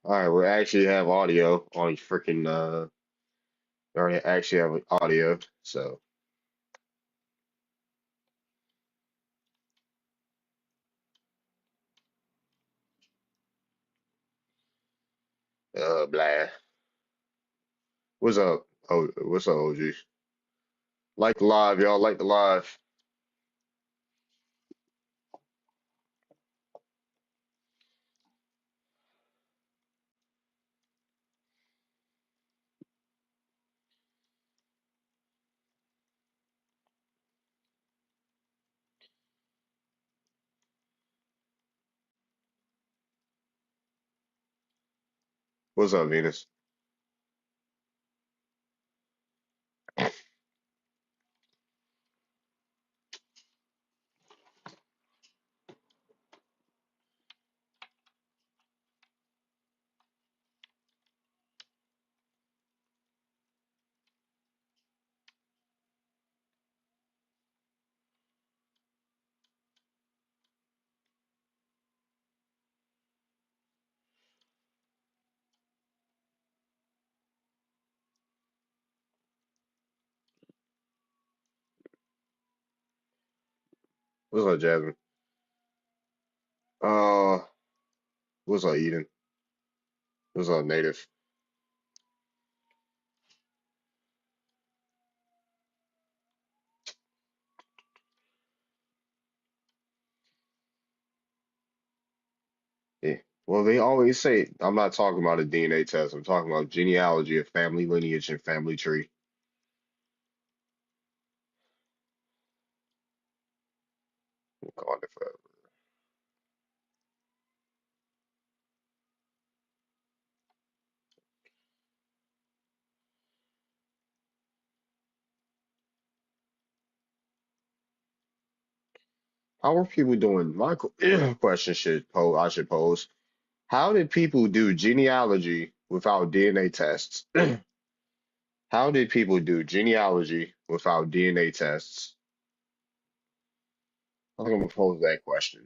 All right, we actually have audio on freaking we already actually have audio. So blah. What's up? Oh, what's up, OG? Like the live, y'all. Like the live. What's up, Venus? What's up, Jasmine? Uh, what's up, Eden? What's up, Native? Yeah. Well, they always say I'm not talking about a DNA test. I'm talking about genealogy, a family lineage, and family tree. God, if how are people doing? My question I should pose. How did people do genealogy without DNA tests? How did people do genealogy without DNA tests? I think I'm gonna pose that question.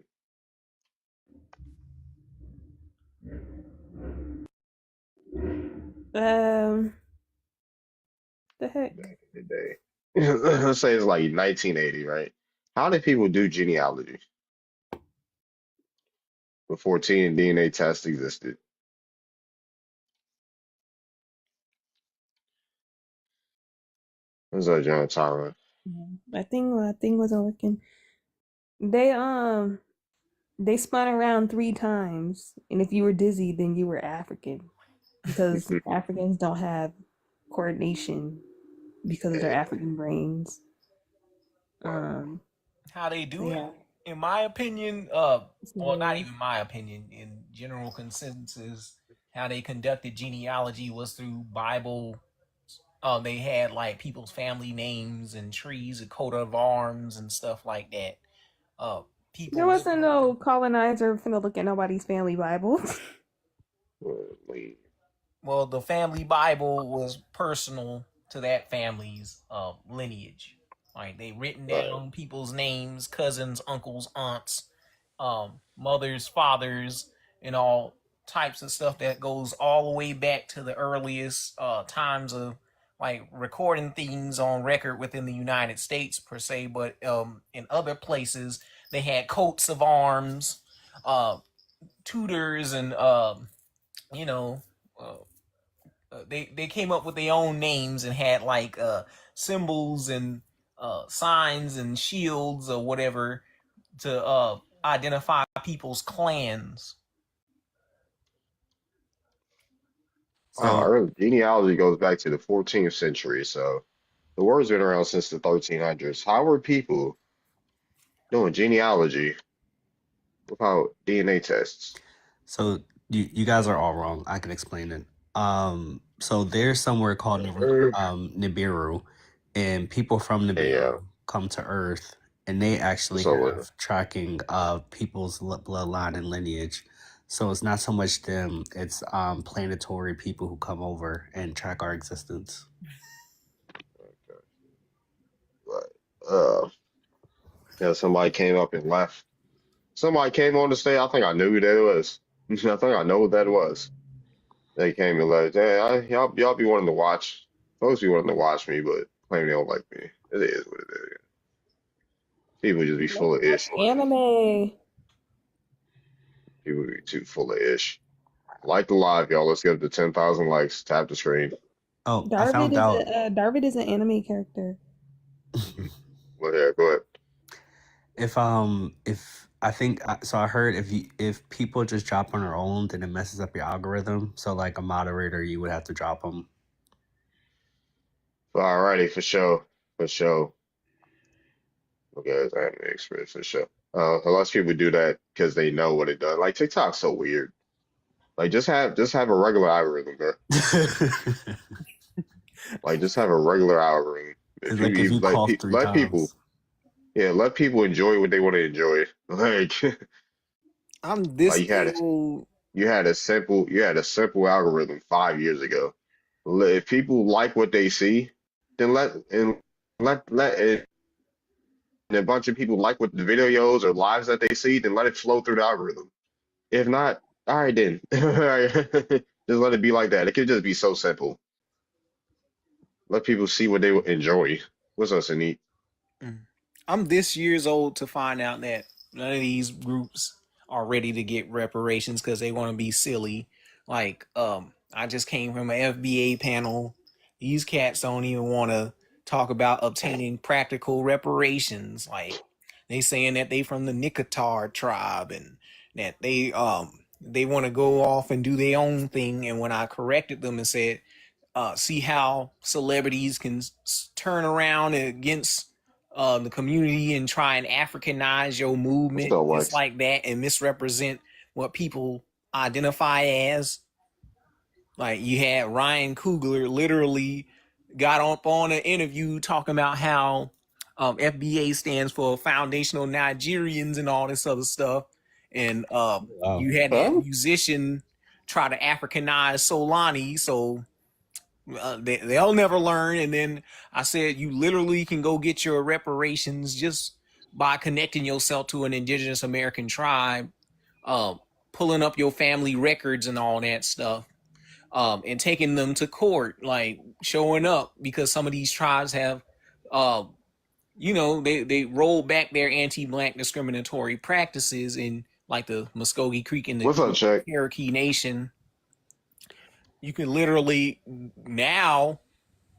Um, the heck? Back in the day. Let's say it's like 1980, right? How did people do genealogy before T and DNA tests existed? What's up, John Tyron? Yeah. My thing wasn't working. They um they spun around 3 times, and if you were dizzy, then you were African because Africans don't have coordination because of their Yeah, African brains. right. Um, How they do it, yeah. in my opinion, well, not So even my opinion, in general consensus, how they conducted genealogy was through Bible. They had like people's family names and trees, a coat of arms and stuff like that. Uh, there people wasn't living. no colonizer finna look at nobody's family Bible. We, Well, the family Bible was personal to that family's lineage. Like they written right. down people's names, cousins, uncles, aunts, mothers, fathers, and all types of stuff that goes all the way back to the earliest times of like recording things on record within the United States per se, but in other places they had coats of arms, uh, tutors, and you know. Uh, they came up with their own names and had like symbols and signs and shields or whatever to identify people's clans. So, Early genealogy goes back to the 14th century, so the word's been around since the 1300s. How were people doing genealogy without DNA tests? so, you guys are all wrong. I can explain it. So there's somewhere called Uh, Nibiru, and people from Hey, Nibiru come to Earth, and they actually what's up with it? have tracking of people's bloodline and lineage. So it's not so much them; it's planetary people who come over and track our existence. But, yeah, somebody came up and left. Somebody came on the stage. I think I knew who that was. I think I know who that was. They came and like, hey, y'all be wanting to watch. Folks be wanting to watch me, but claim they don't like me. It is what it is. People just be Let's full of watch ish. anime. People be too full of ish. Like the live, y'all. Let's get up to 10,000 likes. Tap the screen. Oh, I Darvid found is out. a Darvid is an anime character. Well, yeah, go ahead. If I think so, I heard if people just drop on their own, then it messes up your algorithm. So like a moderator, you would have to drop them. Alrighty, for sure. For sure. Okay, it's anime experience for sure. A lot of people do that because they know what it does. Like TikTok's so weird. Like just have a regular algorithm, bro. Like just have a regular algorithm. If It's people like if you cough three let people, times. yeah, let people enjoy what they want to enjoy. Like I'm like this old. you had a simple algorithm 5 years ago. If people like what they see, then let and a bunch of people like what the videos or lives that they see, then let it flow through the algorithm. If not, all right then. Just let it be like that. It could just be so simple. Let people see what they enjoy. What's up, Sanit? Mm. I'm this years old to find out that none of these groups are ready to get reparations because they want to be silly. Like, I just came from an FBA panel. These cats don't even want to talk about obtaining practical reparations. Like, they saying that they from the Nikatar tribe and that they want to go off and do their own thing. And when I corrected them and said, see how celebrities can turn around against the community and try and Africanize your What's movement up, just Wax? like that and misrepresent what people identify as. Like you had Ryan Coogler literally got up on an interview talking about how FBA stands for Foundational Nigerians and all this other stuff. And Wow. you had that Huh? musician try to Africanize Solani. So they'll never learn. And then I said, you literally can go get your reparations just by connecting yourself to an indigenous American tribe, um, pulling up your family records and all that stuff, and taking them to court, like showing up because some of these tribes have, uh, they roll back their anti-black discriminatory practices in like the Muskogee Creek and the What's up, Check? Cherokee Nation. You can literally now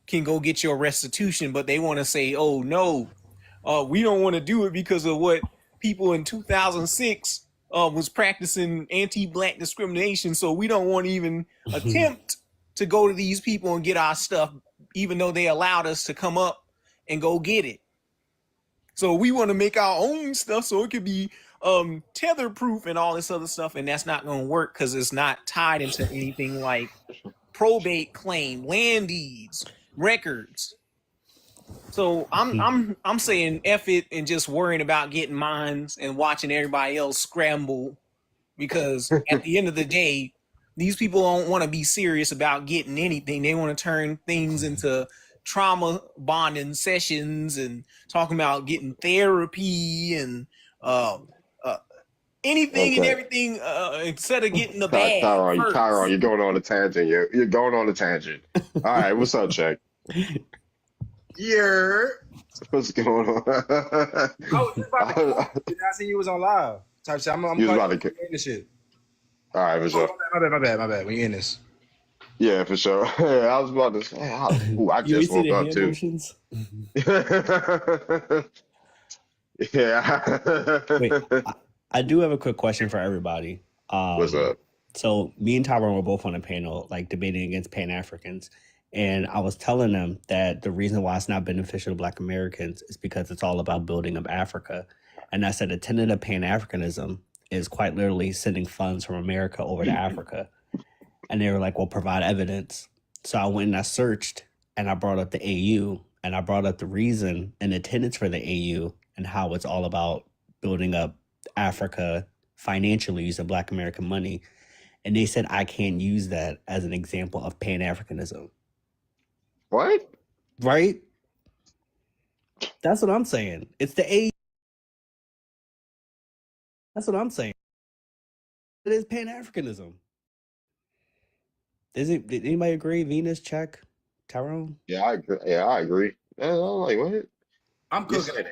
can go get your restitution, but they want to say, "Oh no, we don't want to do it because of what people in 2006 was practicing anti-black discrimination. So we don't want to even attempt to go to these people and get our stuff, even though they allowed us to come up and go get it. So we want to make our own stuff so it could be tether proof and all this other stuff, and that's not going to work because it's not tied into anything like probate claim, land deeds, records. So I'm saying F it and just worrying about getting mines and watching everybody else scramble because at the end of the day, these people don't want to be serious about getting anything. They want to turn things into trauma bonding sessions and talking about getting therapy and uh, uh, anything and Okay. everything instead of getting the bag Chiron, first. you're going on a tangent. You're going on a tangent. All right, what's up, Check? Yeah. What's going on? I was just about to call you. I seen you was on live. Type shit. I'm You was calling about to. you in this shit. All right, for Oh, sure. my bad. When you in this. Yeah, for sure. I was about to say, I You just see woke the up hand too. motions? Wait, Yeah. I do have a quick question for everybody. What's up? So me and Tyrone were both on a panel, like debating against Pan Africans, and I was telling them that the reason why it's not beneficial to Black Americans is because it's all about building up Africa, and I said a tenet of Pan Africanism is quite literally sending funds from America over to Africa, and they were like, "Well, provide evidence." So I went and I searched, and I brought up the AU, and I brought up the reason and the tenets for the AU and how it's all about building up Africa financially using Black American money. And they said I can't use that as an example of Pan Africanism. What? Right? That's what I'm saying. It's the A. That's what I'm saying. It is Pan Africanism. Did anybody agree? Venus, check. Tyrone? Yeah, I agree. Yeah, I agree. I'm like, what? I'm You cooking. said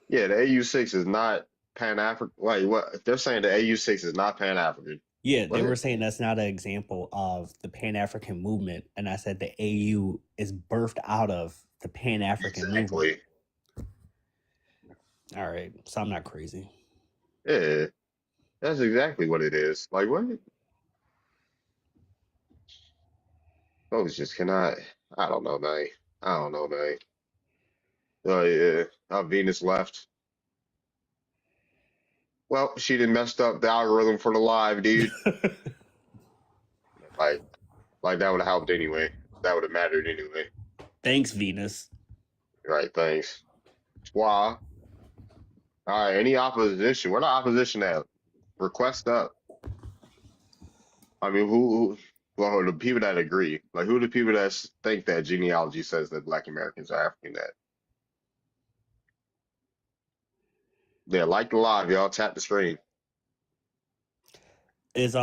yeah, the AU6 is not Pan African. Like what? They're saying the AU6 is not Pan African. Yeah, they were What? saying that's not an example of the Pan African movement, and I said the AU is birthed out of the Pan African movement. Exactly. All right, so I'm not crazy. Yeah, that's exactly what it is. Like what? Folks just cannot. I don't know, man. I don't know, man. Oh yeah, Venus left. Well, she done messed up the algorithm for the live, dude. Like, like that would have helped anyway. That would have mattered anyway. Thanks, Venus. Right? Thanks. Why? All right. Any opposition? Where the opposition at? Request up. I mean, who? Well, the people that agree. Like, who are the people that think that genealogy says that Black Americans are African? That yeah, like the live, y'all. Tap the screen. Is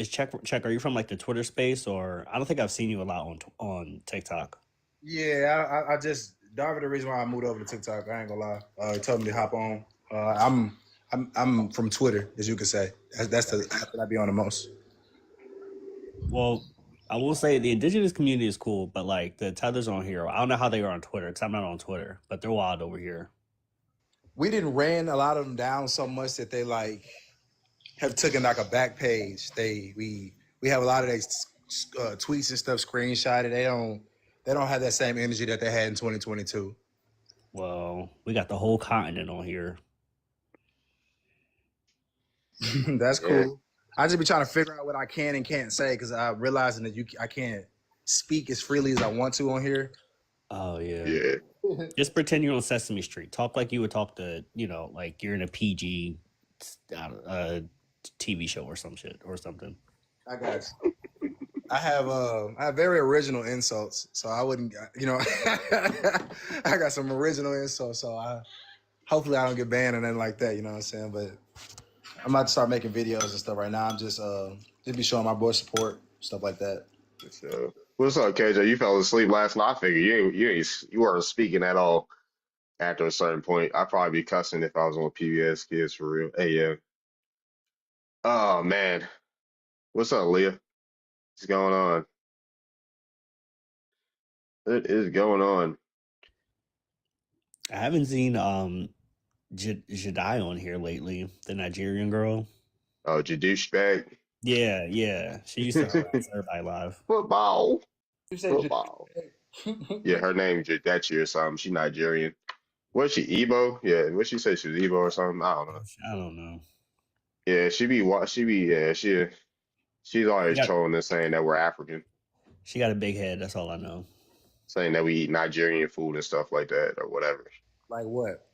check? Are you from like the Twitter space, or I don't think I've seen you a lot on TikTok. Yeah, I just Darby the reason why I moved over to TikTok. I ain't gonna lie. He told me to hop on. I'm from Twitter, as you could say. That's the app that I be on the most. Well, I will say the indigenous community is cool, but like the tethers on here, I don't know how they are on Twitter because I'm not on Twitter, but they're wild over here. We didn't ran a lot of them down so much that they like have taken like a back page. We have a lot of these tweets and stuff screenshotted. They don't have that same energy that they had in 2022. Well, we got the whole continent on here. That's Yeah. cool. I just be trying to figure out what I can and can't say because I'm realizing that I can't speak as freely as I want to on here. Oh yeah. Yeah. Just pretend you're on Sesame Street. Talk like you would talk to, like you're in a PG TV show or some shit or something. I got you. I have very original insults, so I wouldn't, I got some original insults, so hopefully I don't get banned or nothing like that, you know what I'm saying? But I'm about to start making videos and stuff right now. I'm just be showing my boy support, stuff like that. So, what's up, KJ? You fell asleep last night. I figured you weren't speaking at all after a certain point. I'd probably be cussing if I was on PBS Kids for real. Hey, yeah. Oh man, what's up, Leah? What's going on? What is going on? I haven't seen Jedi on here lately, the Nigerian girl. Oh, Jadouche bag. Yeah. She used to harass everybody live. Football. You said Football. Yeah, her name Jadechi or something. She Nigerian. Was she Igbo? Yeah, what she say? She was Igbo or something? I don't know. I don't know. Yeah, she's always Yeah. trolling us saying that we're African, She got a big head. That's all I know. saying that we eat Nigerian food and stuff like that or whatever. Like what?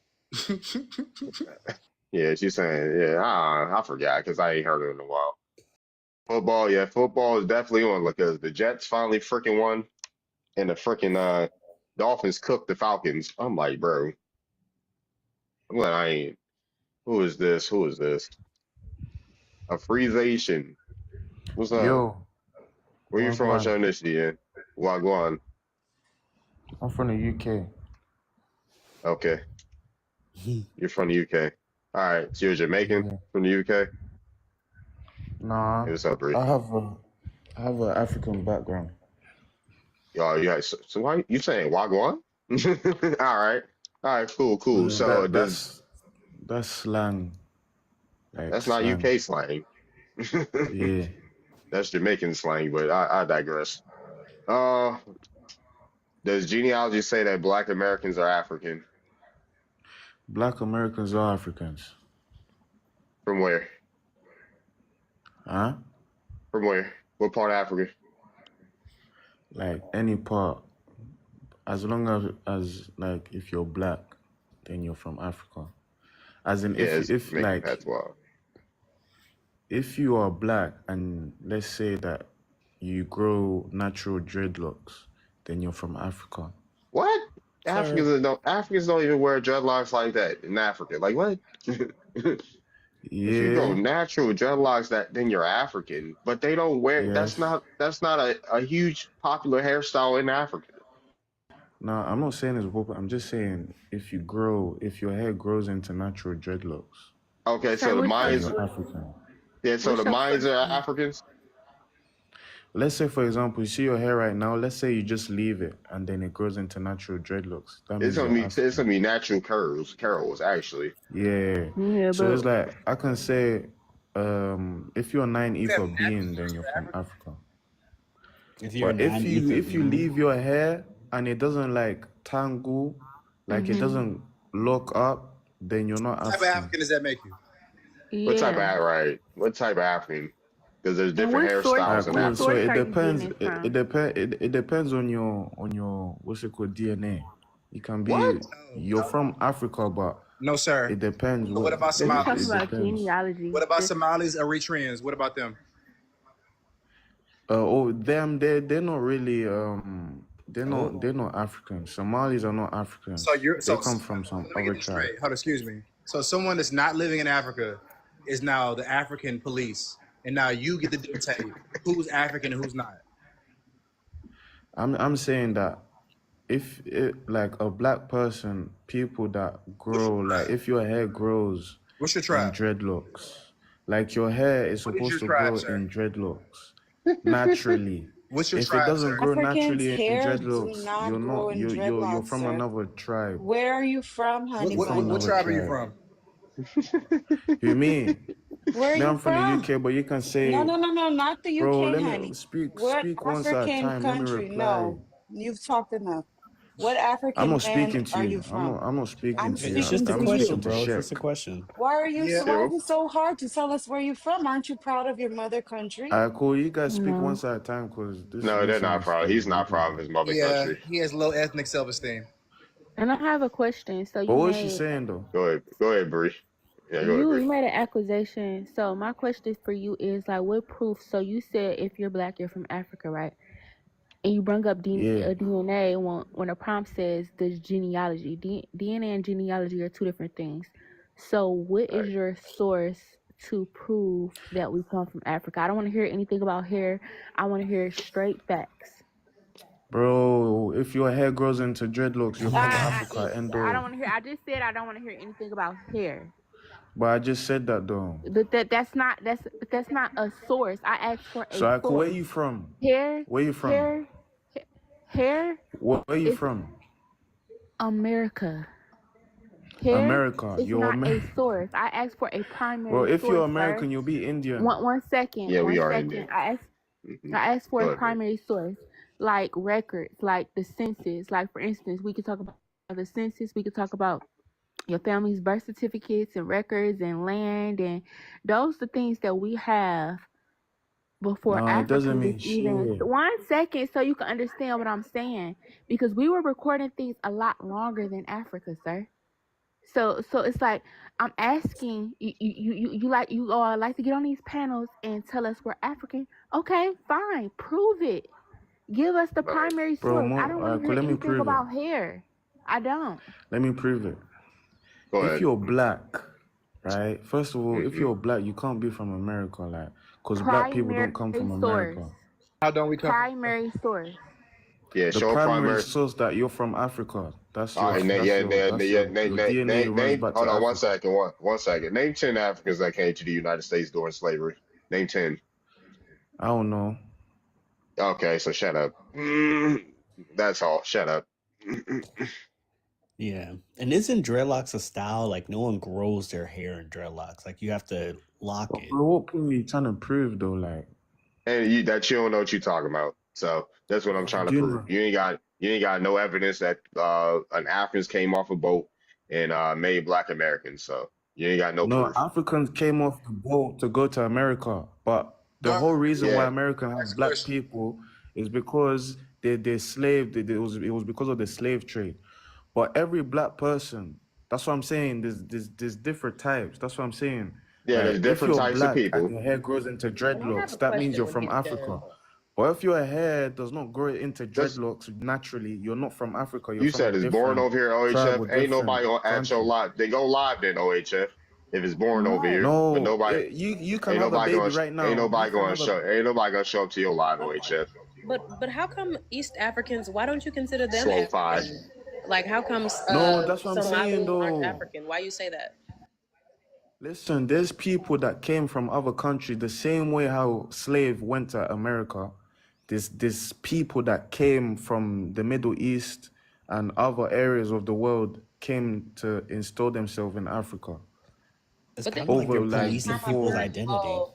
Yeah, she's saying, yeah, I forgot because I ain't heard it in a while. Football, yeah, football is definitely on because the Jets finally freaking won and the freaking Dolphins cooked the Falcons. I'm like, bro, what I ain't. Who is this? Who is this? A Freezation. What's up? Yo, Where you from? What's your Wagwan. ethnicity? Yeah? Wagwan. I'm from the UK. Okay, you're from the UK. All right, so you're Jamaican Yeah. from the UK. Nah, Hey, what's up, Bree? I have an African background. Y'all, you guys. So why you saying Wagwan? All right, cool. So That's slang, like that's not slang. UK slang. Yeah, That's Jamaican slang, but I digress. Uh, does genealogy say that Black Americans are African? Black Americans are Africans. From where? Huh? From where? What part of Africa? Like any part, as long as like if you're black, then you're from Africa. As in, Yeah, it's if Jamaican like patois. if you are black and let's say that you grow natural dreadlocks, then you're from Africa. What? Sir. Africans don't even wear dreadlocks like that in Africa. Like what? If you go Yeah, natural dreadlocks, then you're African. But they don't wear. yes. That's not a huge popular hairstyle in Africa. No, I'm not saying it's woke. I'm just saying if your hair grows into natural dreadlocks, Okay, Sir, so the what's then your Mayans, you're African. yeah, so the what's your Mayans are question? Africans. Let's say, for example, you see your hair right now. Let's say you just leave it and then it grows into natural dreadlocks. That means you're It's African. gonna be natural curls actually. Yeah. Yeah, So but it's like I can say, if you're 9 You have ether being, natural then you're for from Africa. Africa. If you're But if non you ether if you being, leave your hair and it doesn't like tangle, like it mm-hmm. doesn't lock up, then you're not What type of African. African does that make you? What type Yeah. of right? What type of African? Because there's And different All hairstyles right, in cool. So source Africa. it are you getting depends. it It from? depends. It depends on your what's it called, DNA. You can What? be No, you're no, from Africa, but no, sir. it depends So what what about We're just Somalis? talking it about depends. genealogy. What about Just Somalis, Eritreans? What about them? Them they're not really oh, they're not African. Somalis are not So Africans. you're They so come from some let me get other this tribe. straight. Hold on, excuse me. So someone that's not living in Africa is now the African police, and now you get to dictate who's African and who's not. I'm saying that if it like a black person, people that What's your grow like tribe? if your hair grows What's your in tribe? dreadlocks, like your hair is What is supposed your to tribe, grow sir? in dreadlocks naturally. What's your If it tribe, doesn't sir? grow Africans' naturally in hair do dreadlocks, not you're grow not in you're dreadlocks, from sir. another tribe. Where are you from, What honey You're what from what, what bunny? another tribe are you tribe. from? You mean? Where are Me, you I'm from the from? UK, but you can No, say, no, no, no, not the bro, UK, let me honey. What speak once at a African time. Let me country? reply. No, you've talked enough. What I'm African not land speaking to are you. you from? I'm not speaking I'm to it's you. speaking just a to I'm speaking question, you. to bro. It's Sheik. just a question. Yeah. Why Still, is it so hard to tell us where you're from? Aren't you proud of your mother country? Cool. You guys speak no. once at a time because this is no, they're not proud. misunderstood. He's You not guys proud of are. his mother Yeah, country. he has low ethnic self-esteem. And I have a question. So But what is she saying though? Go ahead, Bree. Yeah, go ahead, you Bree. made an accusation. So my question for you is like, what proof? So you said if you're black, you're from Africa, right? And you bring up Yeah, DNA when a prompt says the genealogy. DNA and genealogy are two different things. So what is Right. your source to prove that we come from Africa? I don't want to hear anything about hair. I want to hear straight facts. bro. If your hair grows into dreadlocks, you're from Africa. End I don't of. want to hear. I just said I don't want to hear anything about hair. But I just said that though. That's not a source. I asked for a So I cool. Where source. you from? Hair, Where you from? hair, hair Where you is from? America. Hair America. is You're not a American. source. I asked for a Well, primary if you're source, sir. American, you'll be Indian. One second, Yeah, we one are second. Indian. Hmm. I asked for Go a ahead, Bree. primary source, like records, like the census. Like for instance, we could talk about the census. We could talk about your family's birth certificates and records and land, and those the things that we have before No, it Africa doesn't was mean even. shit. 1 second, so you can understand what I'm saying, because we were recording things a lot longer than Africa, sir. So it's like I'm asking you all like to get on these panels and tell us we're African. Okay, fine, prove it. Give us the Right. primary Bro, source. I don't want to cool, hear let me anything prove it. about hair. I don't. Let me prove it. Go If ahead. you're black, right? First of all, if Hmm. you're black, you can't be from America, like, because black people Primary don't come from source. America. How don't we come from? Primary source. Yeah, The show a primary primary. source that you're from Africa. That's All your right, your DNA runs back hold to on one Africa. second. One second. Name 10 Africans that came to the United States during slavery. Name 10. I don't know. Okay, so shut up. That's all. Shut up. Yeah. And isn't dreadlocks a style? Like no one grows their hair in dreadlocks. Like you have to lock But it. bro, what point are you trying to prove though? Like, And you don't know what you're talking about. So that's what I'm I trying to do prove. know. You ain't got no evidence that an Africans came off a boat and made black Americans. So you ain't got no No, proof. Africans came off the boat to go to America, but the Sir, whole reason why Yeah, America has next black question. people is because they slaved. It was because of the slave trade. But every black person, that's what I'm saying. There's different types. That's what I'm saying. yeah. There's Like if different you're types of black and people. your hair grows into And I have dreadlocks, a that means question you're when from he says, Africa. But if your hair does not grow into Just dreadlocks naturally, you're not from Africa. You're you from a said is born different over here, tribe OHF. or Ain't different nobody gonna at your country. live. They go live then, OHF. if it's born over No. here. But No, nobody, you can ain't have a nobody baby going, right ain't now. You nobody can going to have a show, ain't nobody going to show up to your live away, Chef. But how come East Africans? Why don't you consider them Slow pie. African? Like how come No, that's what I'm saying Somalis aren't though. African? Why you say that? Listen, there's people that came from other countries the same way how slave went to America. There's people that came from the Middle East and other areas of the world came to install themselves in Africa. It's But kind this of is like the you're Over first like policing time I've people's before. heard. identity. Oh,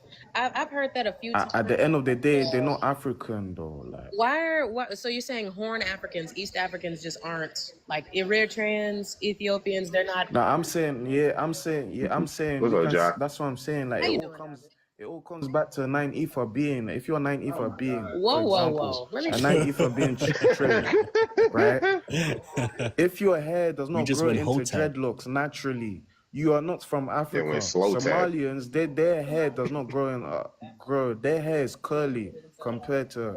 I've heard that a few times. At the end of the day, they're not African though. Like, So you're saying Horn Africans, East Africans just aren't like Eritreans, Ethiopians? They're not. now I'm saying What's you up, can. Jack? That's what I'm saying. Like How you doing, Doctor? it all comes back to a nine ether being. If you're a nine ether being, for Whoa, whoa, example, whoa! Let me. a nine ether being trait, right? If your hair does You not just grow went into Hotep. dreadlocks naturally, you are not from They went Africa. slow tap. Somalians, their hair does not grow. Their hair is curly compared to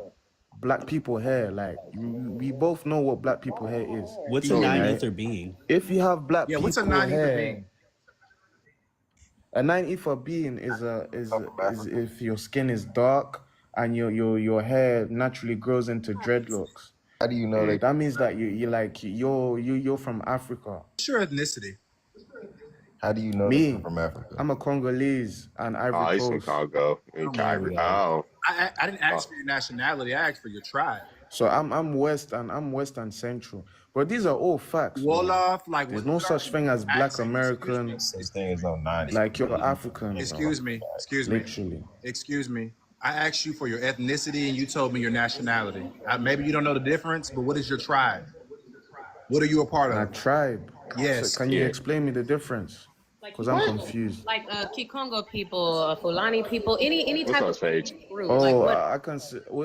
black people hair. Like we both know what black people hair is, What's a No, we nine don't. right? ether being? If you have black Yeah, what's a people non-ether hair, being? a nine ether being is if your skin is dark and your hair naturally grows into dreadlocks. How do you know they? That means that you're from Africa. What's your ethnicity? How do you know that you're Me, from Africa? I'm a Congolese and Ivory Oh, he's from Coast. Congo. In Okay. There we go. Oh, I didn't oh. ask for your nationality. I asked for your tribe. So I'm West and Central. But these are all facts though. Wolof, like There's what no are such thing as Black accent? Excuse me. American, Such thing as no nine. like you're African, Excuse me. Excuse me. literally. Excuse me. I asked you for your ethnicity and you told me your nationality. Maybe you don't know the difference, but what is your tribe? What are you a part My of? tribe. Yes. So can you Yeah. explain me the difference? Because I'm confused. Like Kikongo people, Fulani people, any What's type up, of Sage? group. Like Oh, what?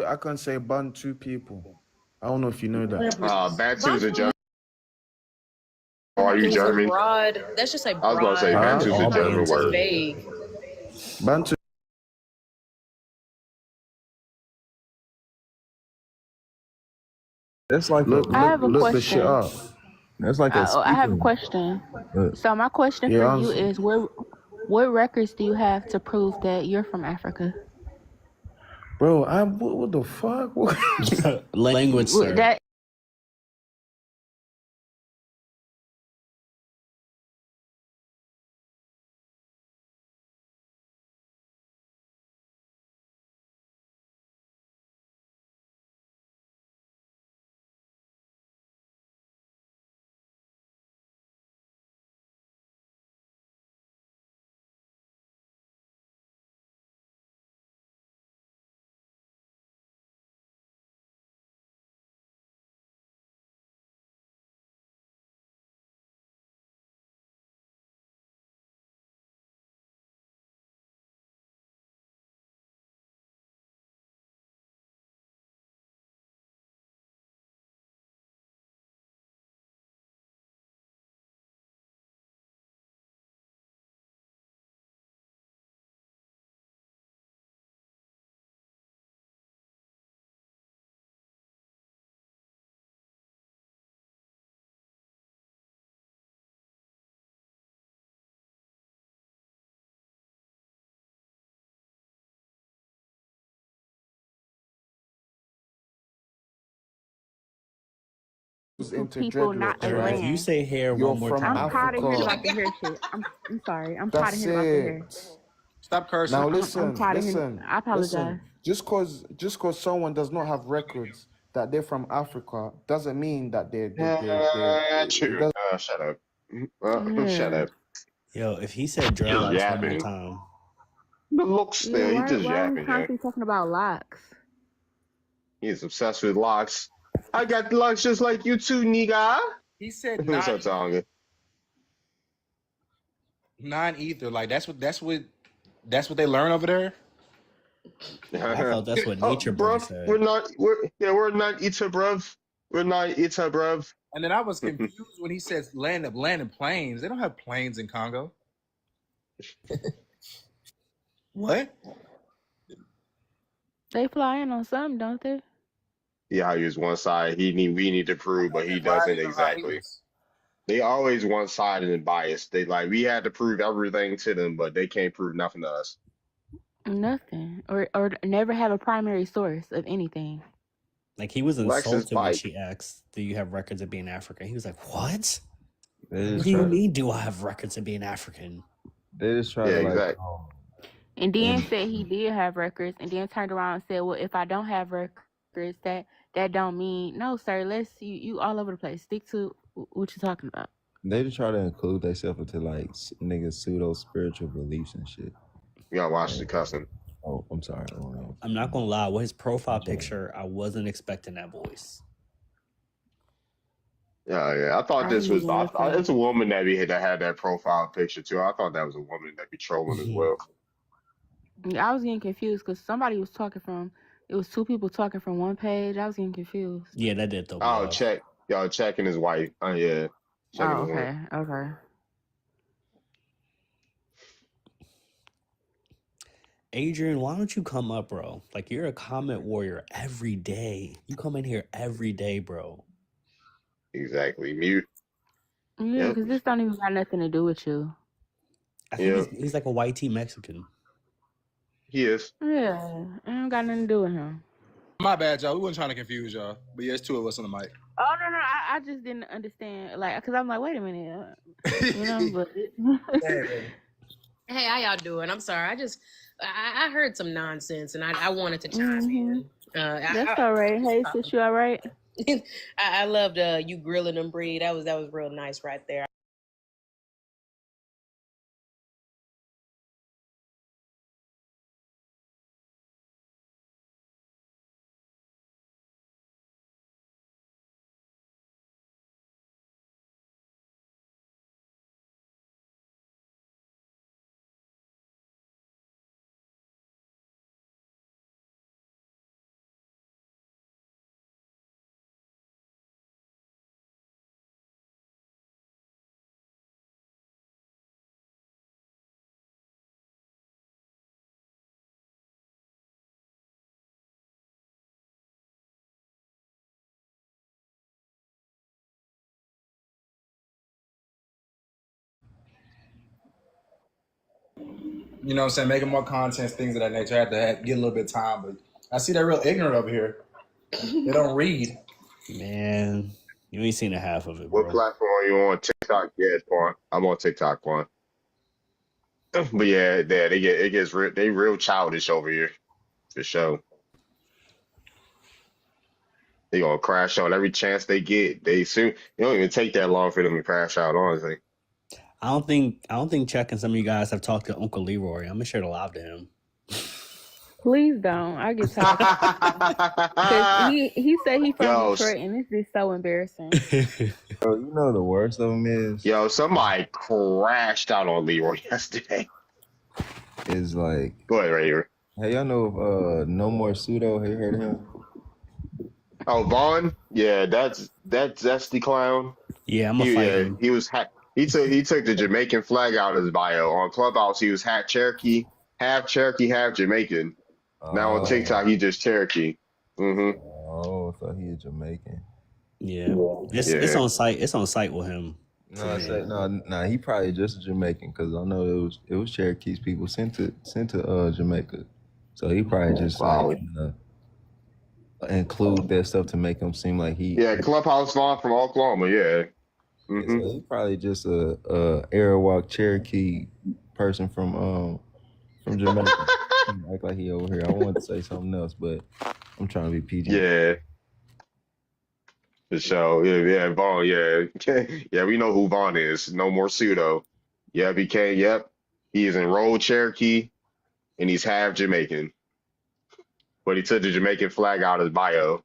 I can say Bantu people. I don't know if you know that. Bantu's a Bantu German. Are you is a German? broad. That's just a I was about to say broad. Huh? Bantu's a All German It's word. Bantu. vague. Bantu. That's like Look, I a. look, have a look the shit question. up. That's like a I have a speaker. question. So my question for Yeah, you answer. is, what records do you have to prove that you're from Africa? Bro, what the fuck? Language, sir. That into people, not dreadlocks, a Sir, if right? you land. say hair You're one more from I'm time, tired of hearing Africa. about the hair shit. I'm sorry. I'm tired of That's hearing about the hair. it. Stop cursing. Now I'm tired of hearing. I apologize. listen. Just cause someone does not have records that they're from Africa doesn't mean that it True. doesn't. Shut up. Shut Yeah. up. yo, if he said Just dreadlocks one more yapping. time, The looks Yeah. there. He just Why are we yapping, yeah. constantly talking about locks? He's obsessed with locks. I got locks just like you too, nigga. He said What's up, Tonga? non-ether. Like that's what they learn over there. I thought that's what Oh, Nature Boy bruv, said. we're not eater, bruv. We're not eater, bruv. And then I was confused when he says land of planes. They don't have planes in Congo. What? They fly in on something, don't they? Yeah, how he was one side. We need to prove, but he Fly doesn't in on exactly. hyenas. They always one-sided and biased. They like we had to prove everything to them, but they can't prove nothing to us. Nothing. Or never have a primary source of anything. Like he was Lexus insulted when bike. she asked, "Do you have records of being African?" He was like, "What? They What just do you try to, mean? Do I have records of being African?" they just try Yeah, to like, exactly. And then and said he did have records, and then turned around and said, "Well, if I don't have records, that don't mean no, sir. You all over the place. Stick to what you're talking about." they just try to include themselves into like niggas pseudo spiritual beliefs and shit. You gotta watch the cussing. Oh, I'm sorry. I'm not gonna lie. With his profile picture, I wasn't expecting that voice. Yeah. I thought I this didn't was. even look at It's it. a woman that had that profile picture too. I thought that was a woman that be trolling as well. Yeah, I was getting confused because somebody was talking from. It was two people talking from one page. I was getting confused. Yeah, that did throw me Oh, off. y'all checking his wife. Oh yeah, checking Oh, his wife. okay. Adrian, why don't you come up, bro? Like you're a comment warrior every day. You come in here every day, bro. Exactly. Mute. Yeah, Yep. because this don't even got nothing to do with you. I think Yep. he's like a white tea Mexican. He is. Yeah, it don't got nothing to do with him. My bad, y'all. We wasn't trying to confuse y'all, but yeah, it's two of us on the mic. Oh no, I just didn't understand, like, because I'm like, wait a minute, you know, but Hey, how y'all doing? I'm sorry. I heard some nonsense and I wanted to chime in. That's all right. Hey, sis, you all right? I loved you grilling them, Bree. That was real nice right there. You know what I'm saying? Making more content, things of that nature. I had to get a little bit of time, but I see they're real ignorant over here. They don't read. Man, you ain't seen a half of it, What bro. platform are you on? TikTok? Yeah, Quan. I'm on TikTok, Quan. But yeah, it gets real. They real childish over here for sure. They gonna crash out every chance they get. They soon. It don't even take that long for them to crash out. Honestly. I don't think Chuck and some of you guys have talked to Uncle Leroy. I'm gonna share the live to him. Please don't. I get tired because he said he from Yo, Detroit, and this is so embarrassing. Bro, you know the worst of them yo, somebody crashed out on Leroy yesterday. is like, Go ahead, right here. hey, y'all know of No More Pseudo? Have you heard of him? Oh, Vaughn. Yeah, that's the clown. Yeah, I'm gonna fight him. He was he took the Jamaican flag out of his bio on Clubhouse. He was half Cherokee, half Jamaican. Now on TikTok, he just Cherokee. Mm-hmm. Oh, I thought he was Jamaican. Yeah, it's on site. It's on site with him. No, I said no. He probably just Jamaican because I know it was Cherokee's people sent to Jamaica, so he probably just like include that stuff to make him seem like he. Yeah, Clubhouse Vaughn from Oklahoma. Yeah. Mm-hmm. So he probably just a Arawak Cherokee person from Jamaica. He act like he over here. I wanted to say something else, but I'm trying to be PG. Yeah. For sure. Yeah, Vaughn. Yeah. Yeah, we know who Vaughn is. No more pseudo. Yep, he came. Yep. He is enrolled Cherokee and he's half Jamaican. But he took the Jamaican flag out of his bio.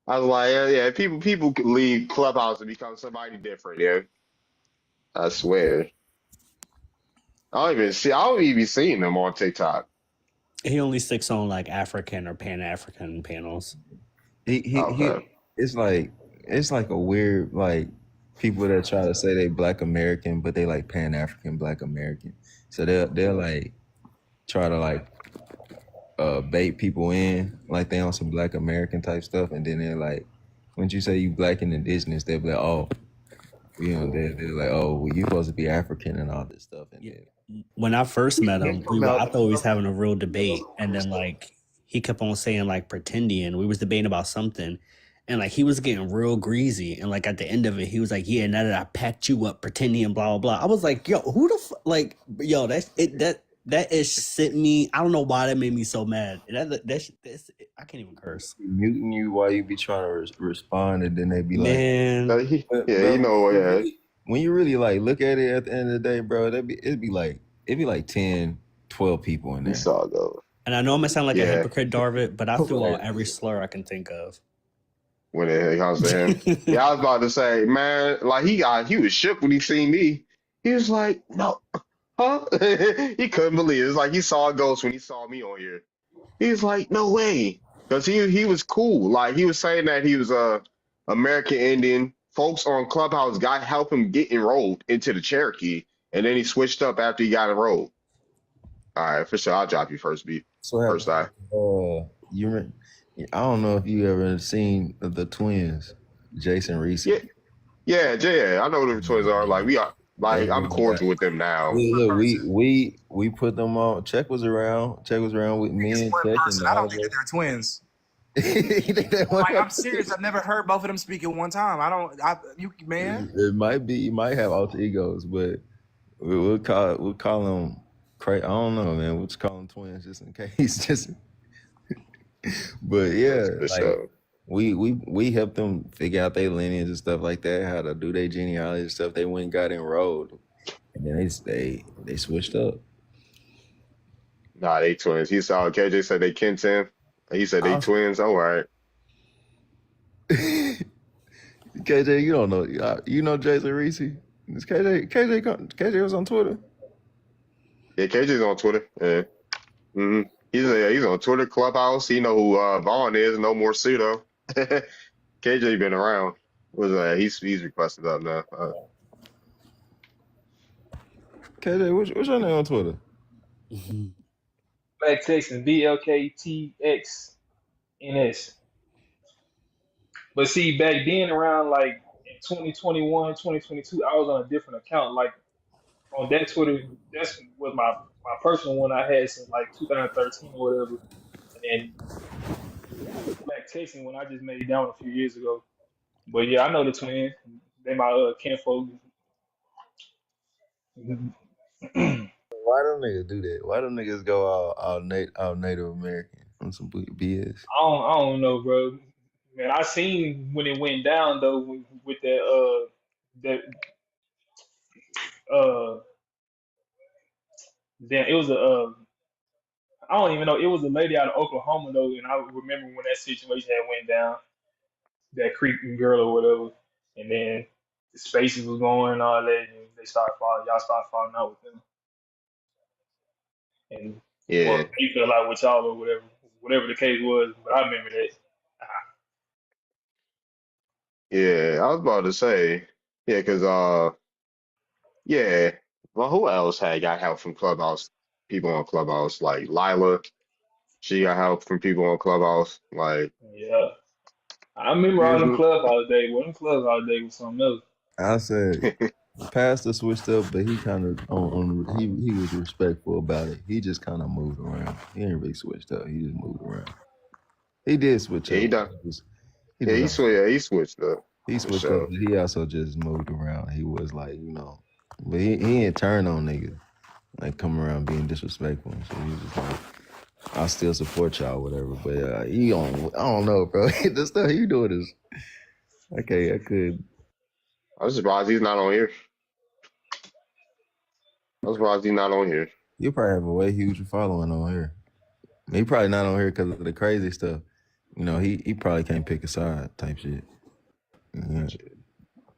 I was like, yeah, people could leave Clubhouse and become somebody different, yeah. I swear. I don't even be seeing them on TikTok. He only sticks on like African or Pan African panels. He it's like a weird like people that try to say they Black American, but they like Pan African Black American. So they'll like try to like bait people in like they on some Black American type stuff, and then they're like, when you say you Black and Indigenous, they'll be like, oh, You know, they're like, oh, well, you're supposed to be African and all this stuff, and then When I first met They him, come out. I thought we was having a real debate, and then like he kept on saying like pretending. We was debating about something, and like he was getting real greasy, and like at the end of it, he was like, "Yeah, now that I packed you up, pretending and blah blah blah." I was like, "Yo, who the like, yo, that's it that is sent me. I don't know why that made me so mad. That's I can't even curse, muting you while you be trying to respond, and then they be like, man. Yeah, bro, you know, yeah, when you really like look at it at the end of the day, bro, it'd be like 10, 12 people in we there. saw those. And I know I'm gonna sound like a Yeah, hypocrite, Darvid, but I threw Like, out every slur I can think of. when it comes to him. Yeah, I was about to say, man, like he was shook when he seen me. He was like, no, huh? He couldn't believe it. It's like he saw a ghost when he saw me on here. He's like, no way, because he was cool. Like he was saying that he was a American Indian. Folks on Clubhouse got help him get enrolled into the Cherokee, and then he switched up after he got enrolled. All right, for sure, I'll drop you first, B. so First eye. I don't know if you ever seen the twins, Jason Reese. Yeah, yeah. I know what the twins are. Like we are. Like I'm cordial with them now. Look, we put them on. Check was around. Check was around with me It's and one Check. person. I don't think that they're twins. Like I'm serious. I've never heard both of them speak at one time. Man. It might be. You might have alter egos, but we'll call them. I don't know, man. We'll just call them twins just in case. Just. But yeah, For like sure. we helped them figure out their lineage and stuff like that, how to do their genealogy and stuff. They went and got enrolled, and then they switched up. Nah, they twins. He saw KJ said they kin to him. He said they twins. All right. KJ, you don't know. You know Jason Reese? It's KJ was on Twitter. Yeah, KJ's on Twitter. Yeah. hmm he's on Twitter, Clubhouse. He know who Vaughn is. No more pseudo. KJ been around. He's requested up now. KJ, what's your name on Twitter? Black Texan, BLKTXNS. But see, back then, around like in 2021, 2022, I was on a different account. Like on that Twitter, that's was my personal one I had since like 2013 or whatever. And then Black Texan when I just made it down a few years ago. But yeah, I know the twins. They my kinfolk. Why them niggas do that? Why them niggas go all Native American on some BS? I don't know, bro. Man, I seen when it went down though with that uh then it was I don't even know, it was a lady out of Oklahoma though, and I remember when that situation had went down, that creeping girl or whatever, and then the spaces was going and all that, and y'all started falling out with them, and Yeah, well, he fell out with y'all or whatever the case was. But I remember that. yeah. I was about to say, yeah, because yeah. Well, who else had got help from Clubhouse? People on Clubhouse, like Lila. She got help from people on Clubhouse. Like, Yeah, I remember all them usually, clubhouse days. Well, them clubhouse days was something else. I said Pastor switched up, but he kind of he was respectful about it. He just kind of moved around. He ain't really switched up. He just moved around. He did switch yeah, up. he done. He Yeah, just he switched up he for switched up, sure. but he also just moved around. He was like, but he ain't turn on niggas like come around being disrespectful. So he was just like, I still support y'all, whatever. But I don't know, bro. The stuff you doing is okay. I could. I'm surprised he's not on here. I'm surprised he's not on here. You probably have a way huge following on here. He probably not on here because of the crazy stuff. He probably can't pick a side type shit. Yeah.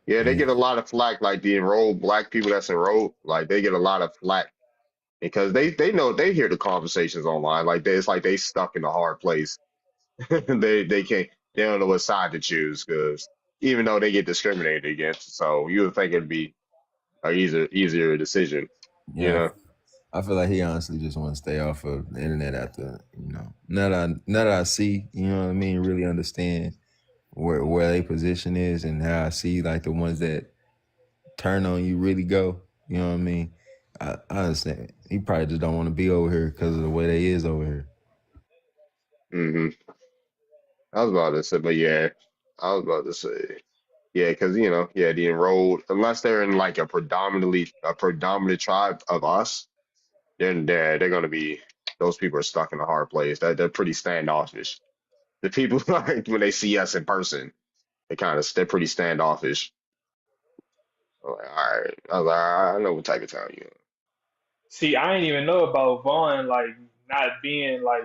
Yeah, they get a lot of flack, like the enrolled black people that's enrolled, like they get a lot of flack because they know they hear the conversations online. It's like they stuck in a hard place. They can't they don't know what side to choose because even though they get discriminated against, so you would think it'd be a easier decision, you Yeah, know? I feel like he honestly just want to stay off of the internet after, now that I see, you know what I mean, really understand where their position is and how I see like the ones that turn on you really go. You know what I mean? I understand. He probably just don't want to be over here because of the way they is over here. Hmm. I was about to say, but yeah, I was about to say, yeah, because yeah, the enrolled, unless they're in like a predominant tribe of us, then they're gonna be those people are stuck in a hard place. They're pretty standoffish. The people like when they see us in person, they're pretty standoffish. I'm like, all right, I was like, all right, I know what type of town you See, I didn't even know about Vaughn like not being like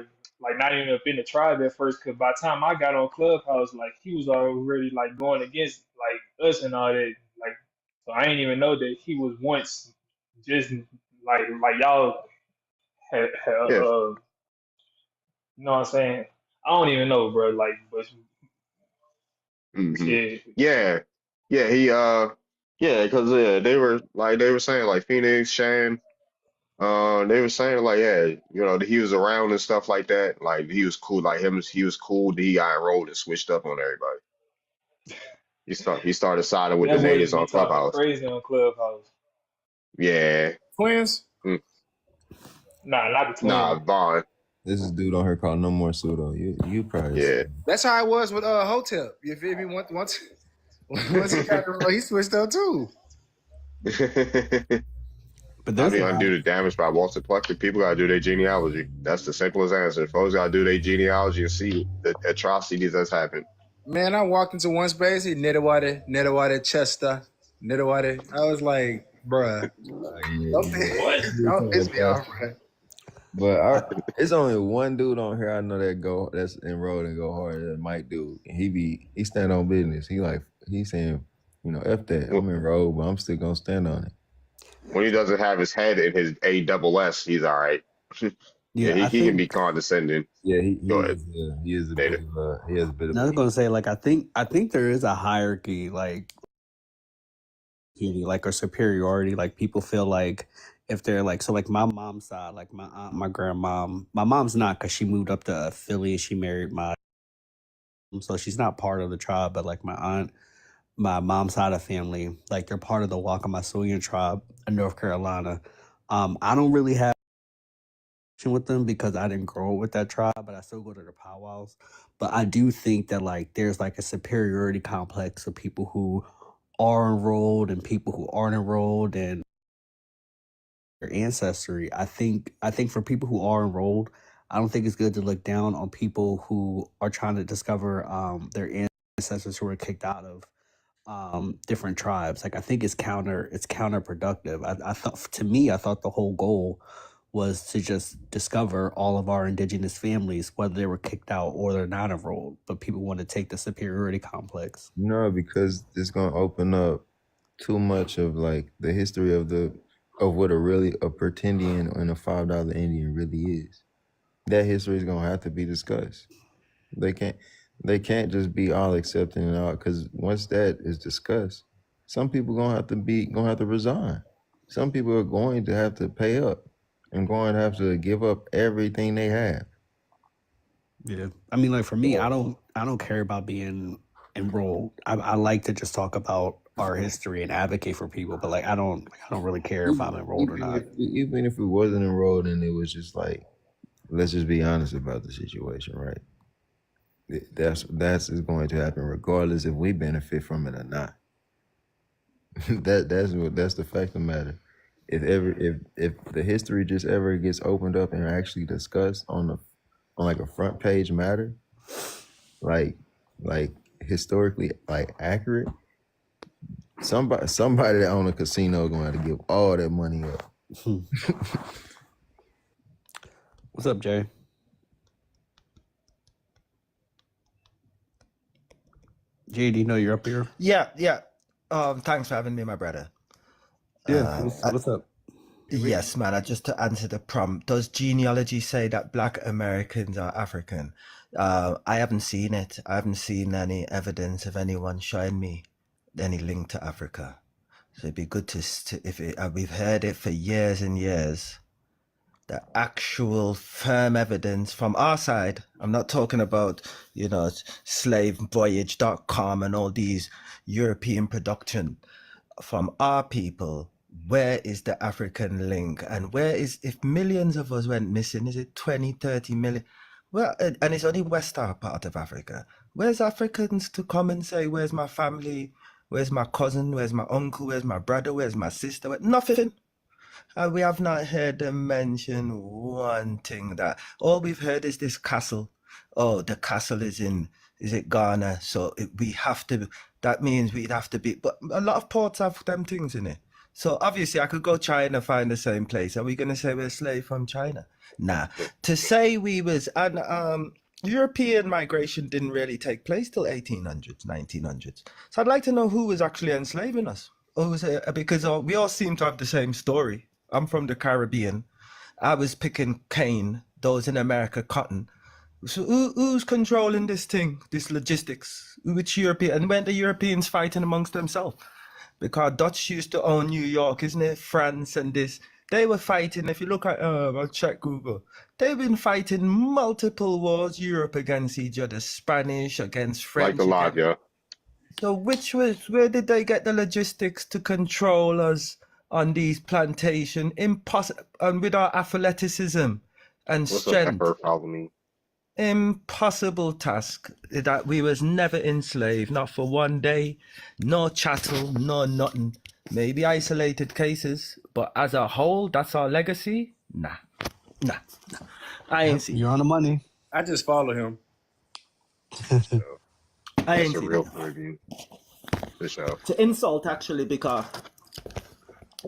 not even up in the tribe at first. Cause by the time I got on Clubhouse, like he was already like going against like us and all that. Like, so I didn't even know that he was once just like y'all had in. you know what I'm saying? I don't even know, bro. Like, but Hmm. shit. Yeah, yeah, yeah, because they were saying like Phoenix, Shane, they were saying like yeah, he was around and stuff like that. Like he was cool, like he was cool. He got enrolled and switched up on everybody. He started siding with the That boy natives be on talking Clubhouse. crazy on Clubhouse. Yeah, Twins. mm. Nah, not the Nah, twins. Vaughn. This is dude on here called No More Pseudo. You probably Yeah. seen. That's how it was with Hotel. You feel me? Once he got the he switched up too. But How there's do a you lot undo of the damage by Walter Pluckett? People gotta do their genealogy. That's the simplest answer. Folks gotta do their genealogy and see the atrocities that's happened. Man, I walked into one space. He Nedawade, Chester, Nedawade. I was like, bruh, don't Yeah, What? don't piss me off, bruh. but it's only one dude on here I know that's enrolled and go hard. That Mike dude. And he stand on business. He's saying, F that. I'm enrolled, but I'm still gonna stand on it. When he doesn't have his head in his A double S, he's all right. Yeah, yeah, he can be condescending. Yeah, he Go he ahead, is he is a bit Native. of he has a bit of I a was gonna say, like, I think there is a hierarchy, like like or superiority. Like people feel like if they're like, so like my mom's side, like my aunt, my grandmom, my mom's not because she moved up to Philly and she married my, so she's not part of the tribe. But like my aunt, my mom's side of family, like they're part of the Waccamasoyan tribe in North Carolina. I don't really have with them because I didn't grow up with that tribe, but I still go to the powwows. But I do think that like there's like a superiority complex of people who are enrolled and people who aren't enrolled and their ancestry. I think for people who are enrolled, I don't think it's good to look down on people who are trying to discover their ancestors who were kicked out of different tribes. Like I think it's counterproductive. I thought, to me, I thought the whole goal was to just discover all of our indigenous families, whether they were kicked out or they're not enrolled. But people want to take the superiority complex. because it's gonna open up too much of like the history of what a pretendian and a $5 Indian really is. That history is gonna have to be discussed. They can't they can't just be all accepting and all, because once that is discussed, some people gonna have to resign. Some people are going to have to pay up and going to have to give up everything they have. Yeah, I mean, like for me, I Yeah. don't care about being enrolled. I like to just talk about our history and advocate for people, but like I don't really care if I'm enrolled or not. Even if it wasn't enrolled and it was just like, let's just be honest about the situation, right? That's is going to happen regardless if we benefit from it or not. That's the fact of the matter. If the history just ever gets opened up and actually discussed on like a front page matter, like like historically like accurate, somebody that own a casino gonna have to give all that money up. What's up, Jay? Jay, do you know you're up here? Yeah, yeah. Thanks for having me, my brother. Yeah. What's up? Yes, man. Just to answer the prompt, does genealogy say that Black Americans are African? I haven't seen it. I haven't seen any evidence of anyone showing me any link to Africa. So it'd be good we've heard it for years and years. The actual firm evidence from our side. I'm not talking about, slavevoyage.com and all these European production from our people, where is the African link? And where is, if millions of us went missing, is it 20, 30 million? Well, and it's only western part of Africa. Where's Africans to come and say, where's my family? Where's my cousin? Where's my uncle? Where's my brother? Where's my sister? Nothing. We have not heard them mention one thing. That all we've heard is this castle. Oh, the castle is it Ghana? So we have to, that means we'd have to be, but a lot of ports have them things in it. So obviously I could go China, find the same place. Are we going to say we're a slave from China? Nah. To say we was, and European migration didn't really take place till 1800s, 1900s. So I'd like to know who was actually enslaving us. Or was it, because we all seem to have the same story. I'm from the Caribbean. I was picking cane, those in America cotton. So who's controlling this thing, this logistics? Which European? And when the Europeans fighting amongst themselves? Because Dutch used to own New York, isn't it? France and this. They were fighting, if you look at, I'll check Google. They've been fighting multiple wars, Europe against each other, Spanish against Like French a lot, against. yeah. So where did they get the logistics to control us on these plantation? Impossible, and with our athleticism and What's up, strength, Pepper? Follow me. impossible task that we was never enslaved, not for one day, no chattel, no nothing. Maybe isolated cases, but as a whole, that's our legacy. Nah. I ain't seen. You're on the money. I just follow him. I That's ain't a seen real it. Caribbean. For sure. To insult actually, because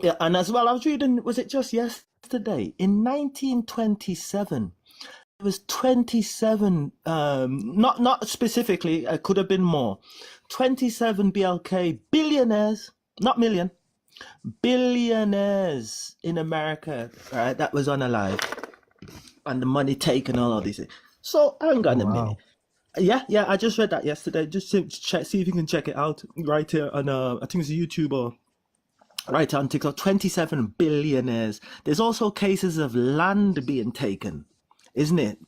yeah, and as well, I was reading. Was it just yesterday? In 1927, it was 27. Not specifically. It could have been more. 27 BLK billionaires, not million, billionaires in America. Right, that was unalive, and the money taken, all of these things. So hang on a minute. Yeah, I just read that yesterday. Just to check, see if you can check it out right here on I think it's YouTube or right on TikTok. 27 billionaires. There's also cases of land being taken, isn't it?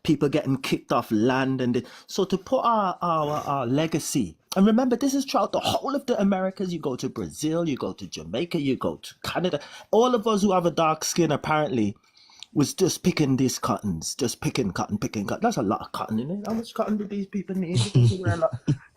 People getting kicked off land, and so to put our legacy. And remember, this is throughout the whole of the Americas. You go to Brazil, you go to Jamaica, you go to Canada. All of us who have a dark skin, apparently, was just picking these cottons, just picking cotton. That's a lot of cotton in it. How much cotton did these people need? They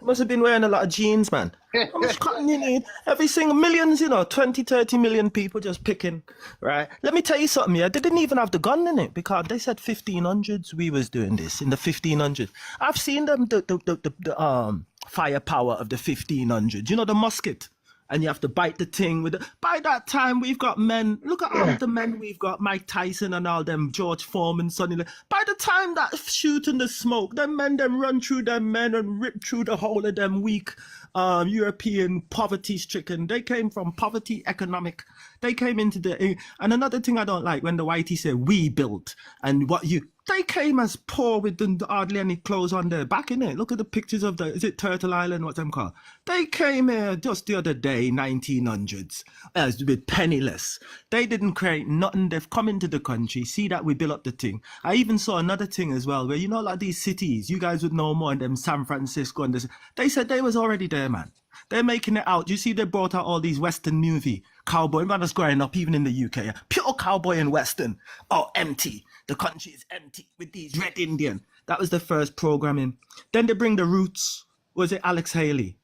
must have been wearing a lot of jeans, man. How much cotton you need? Every single millions, 20, 30 million people just picking, right? Let me tell you something, yeah. They didn't even have the gun in it because they said 1500s we was doing this in the 1500s. I've seen them, the firepower of the 1500s. The musket. And you have to bite the thing with it. By that time, we've got men. Look at all the men we've got. Mike Tyson and all them, George Foreman, Sonny. By the time that shooting the smoke, them men them run through them men and rip through the whole of them weak European poverty-stricken. They came from poverty economic. They came into the. And another thing I don't like when the whitey say we built and what you. They came as poor with hardly any clothes on their back, innit? Look at the pictures of is it Turtle Island, what them called? They came here just the other day, 1900s, with penniless. They didn't create nothing. They've come into the country, see that we built up the thing. I even saw another thing as well, where like these cities, you guys would know more in them, San Francisco and this. They said they was already there, man. They're making it out. You see, they brought out all these Western movie cowboy. Man, that's growing up, even in the UK. Yeah? Pure cowboy and Western. Oh, empty. The country is empty with these red Indian. That was the first programming. Then they bring the Roots. Was it Alex Haley?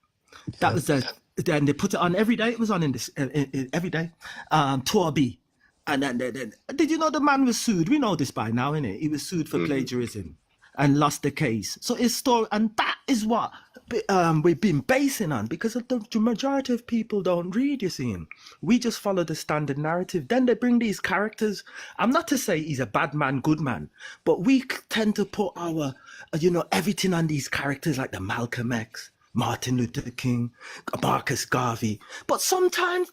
That was then they put it on every day. It was on in every day. Tour B. And then did you know the man was sued? We know this by now, innit? He was sued for plagiarism and lost the case. So his story, and that is what we've been basing on, because the majority of people don't read, you see. We just follow the standard narrative. Then they bring these characters. I'm not to say he's a bad man, good man, but we tend to put our, everything on these characters like the Malcolm X, Martin Luther King, Marcus Garvey. But sometimes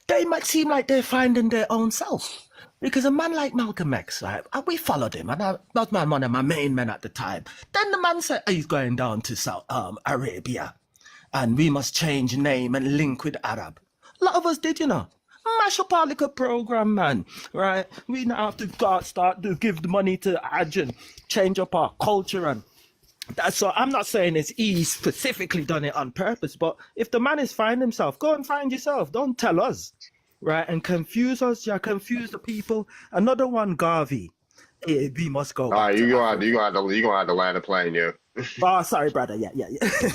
they might seem like they're finding their own self. Because a man like Malcolm X, right, we followed him, and that was one of my main men at the time. Then the man said he's going down to South Arabia, and we must change name and link with Arab. A lot of us did, mash up our little program, man, right? We now have to start to give the money to Hajj and change up our culture and So I'm not saying it's he specifically done it on purpose, but if the man is finding himself, go and find yourself. Don't tell us, right? And confuse us. Yeah, confuse the people. Another one, Garvey. We must go All back right, to Africa. you gonna have to land a plane, yeah. Oh, sorry, brother. Yeah.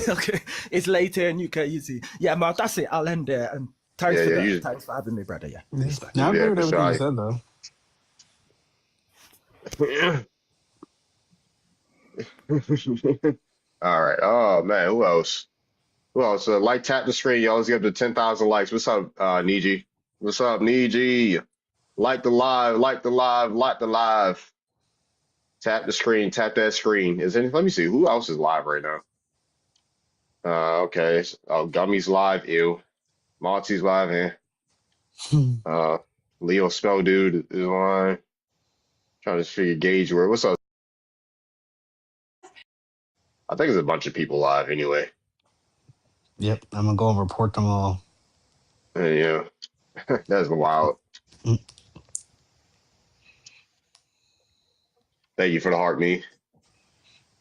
Okay, it's later in UK. You see. Yeah, man, that's it. I'll end there. And Yeah, yeah, thanks for having me, brother. Yeah, Yeah, respect. I agree yeah, with for everything you sure. said though. All right. Oh man, who else? Who else? Like tap the screen, y'all. Let's get up to 10,000 likes. What's up, Niji? What's up, Niji? Like the live, like the live, like the live. Tap the screen, tap that screen. Let me see who else is live right now. Okay. Oh, Gummy's live. Ew. Monty's live. Uh, Leo Spell Dude is on. Trying to figure gauge where. What's up? I think there's a bunch of people live anyway. Yep, I'm gonna go and report them all. Yeah, that's wild. Mm. Thank you for the heart, me.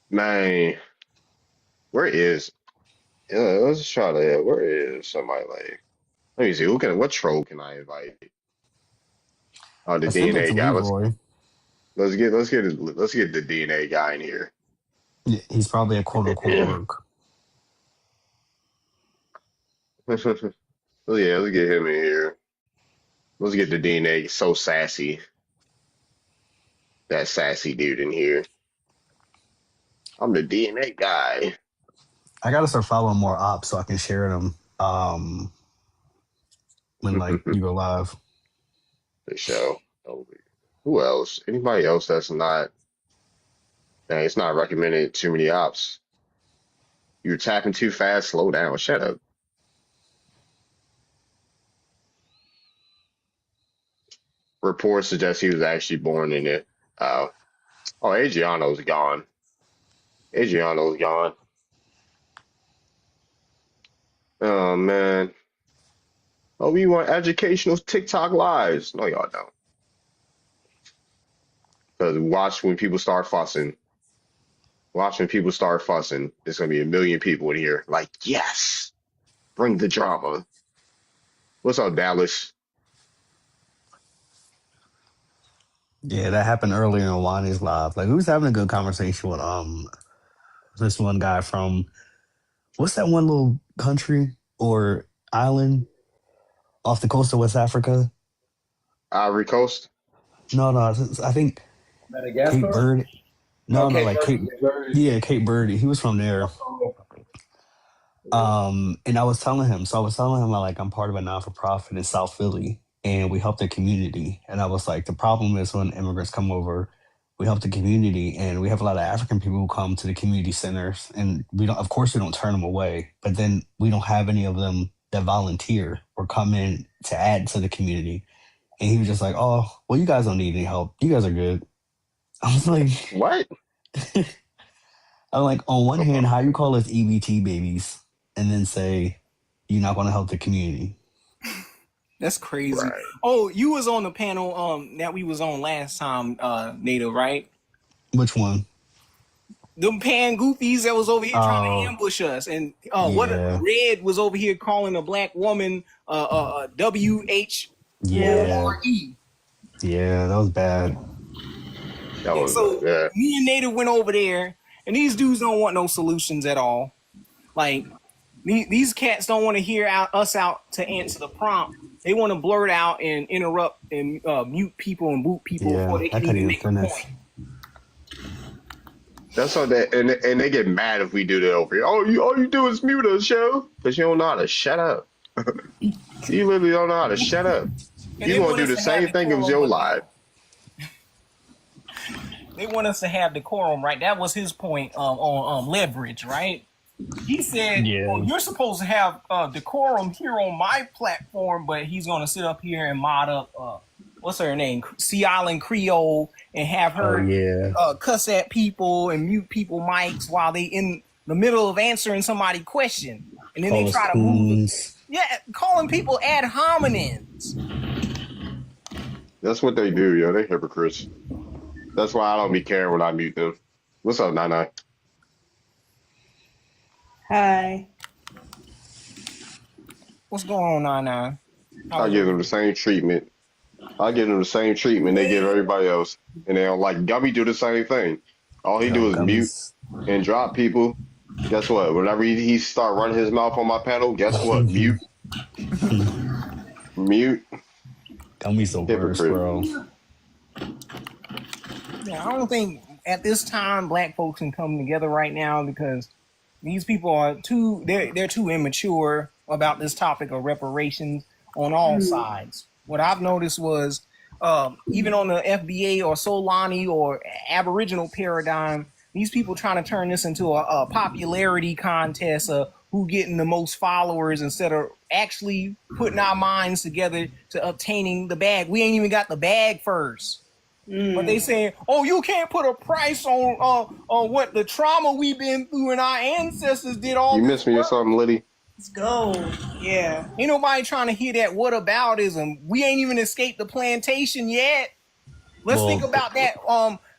Man, where is? Let's try to. Where is somebody like? Let me see. What troll can I invite? Oh, the I sent it DNA to guy. Leroy. Let's get the DNA guy in here. Yeah, he's probably at quote unquote work. Oh yeah, let's get him in here. Let's get the DNA so sassy. That sassy dude in here. I'm the DNA guy. I gotta start following more ops so I can share them. When like you go live. The show. Oh, who else? Anybody else that's not? Dang, it's not recommended too many ops. You're tapping too fast. Slow down. Shut up. Reports suggest he was actually born in it. Adriano's gone. Adriano's gone. Oh man. Oh, we want educational TikTok lives. No, y'all don't. Because watch when people start fussing. Watch when people start fussing. There's gonna be a million people in here. Like, yes, bring the drama. What's up, Dallas? Yeah, that happened earlier in Wani's live. Like we was having a good conversation with this one guy from what's that one little country or island off the coast of West Africa? Ivory Coast. No, I think Cape Madagascar? Verde. No, Okay, like Cape. Yeah, Cape Verde. He was from there. And I was telling him, like I'm part of a non-for-profit in South Philly, and we help the community. And I was like, the problem is when immigrants come over, we help the community, and we have a lot of African people who come to the community centers, and of course, we don't turn them away, but then we don't have any of them that volunteer or come in to add to the community. And he was just like, "Oh, well, you guys don't need any help. You guys are good." I was like, What? I'm like, on one hand, how you call us EBT babies, and then say you're not going to help the community? That's crazy. Right. Oh, you was on the panel that we was on last time, Nato, right? Which one? Them pan goofies that was over here trying to Oh, ambush us, and yeah, Red was over here calling a black woman WH4RE. yeah, yeah. That was bad. That Yeah, was so yeah. me and Native went over there, and these dudes don't want no solutions at all. Like these cats don't want to hear us out to answer the prompt. They want to blurt out and interrupt and mute people and boot people before Yeah, they I can couldn't even even make a finish. point. That's how and they get mad if we do that over here. All you do is mute us, show, because you don't know how to shut up. You literally don't know how to shut up. And You they gonna want do us the to have same thing as decorum, your but live. they want us to have decorum, right? That was his point on leverage, right? He said, "Oh, Yeah. you're supposed to have decorum here on my platform," but he's gonna sit up here and mod up what's her name, Sea Island Creole, and have Oh her yeah. cuss at people and mute people mics while they in the middle of answering somebody's question, and then they Call us try to move. coons. Yeah, calling people ad hominems. That's what they do, yo. They hypocrites. That's why I don't be caring when I mute them. What's up, Nine? Hi. What's going on, Nana? How I was give your them the day? same treatment. I give them the same treatment they give everybody else, and they don't like Gummy do the same thing. All he Yo, do is mute gummies. and drop people. Guess what? Whenever he start running his mouth on my panel, guess what? Mute, mute, Gummies the worst, hypocrite. bro. Yeah, I don't think at this time black folks can come together right now because these people are they're too immature about this topic of reparations on all sides. What I've noticed was even on the FBA or Solani or Aboriginal paradigm, these people trying to turn this into a popularity contest of who getting the most followers instead of actually putting our minds together to obtaining the bag. We ain't even got the bag first. But they saying, "Oh, you can't put a price on what the trauma we've been through and our ancestors did all You this miss me or work." something, Liddy? Let's go. Yeah. Ain't nobody trying to hear that whataboutism. We ain't even escaped the plantation yet. Let's think Well, about that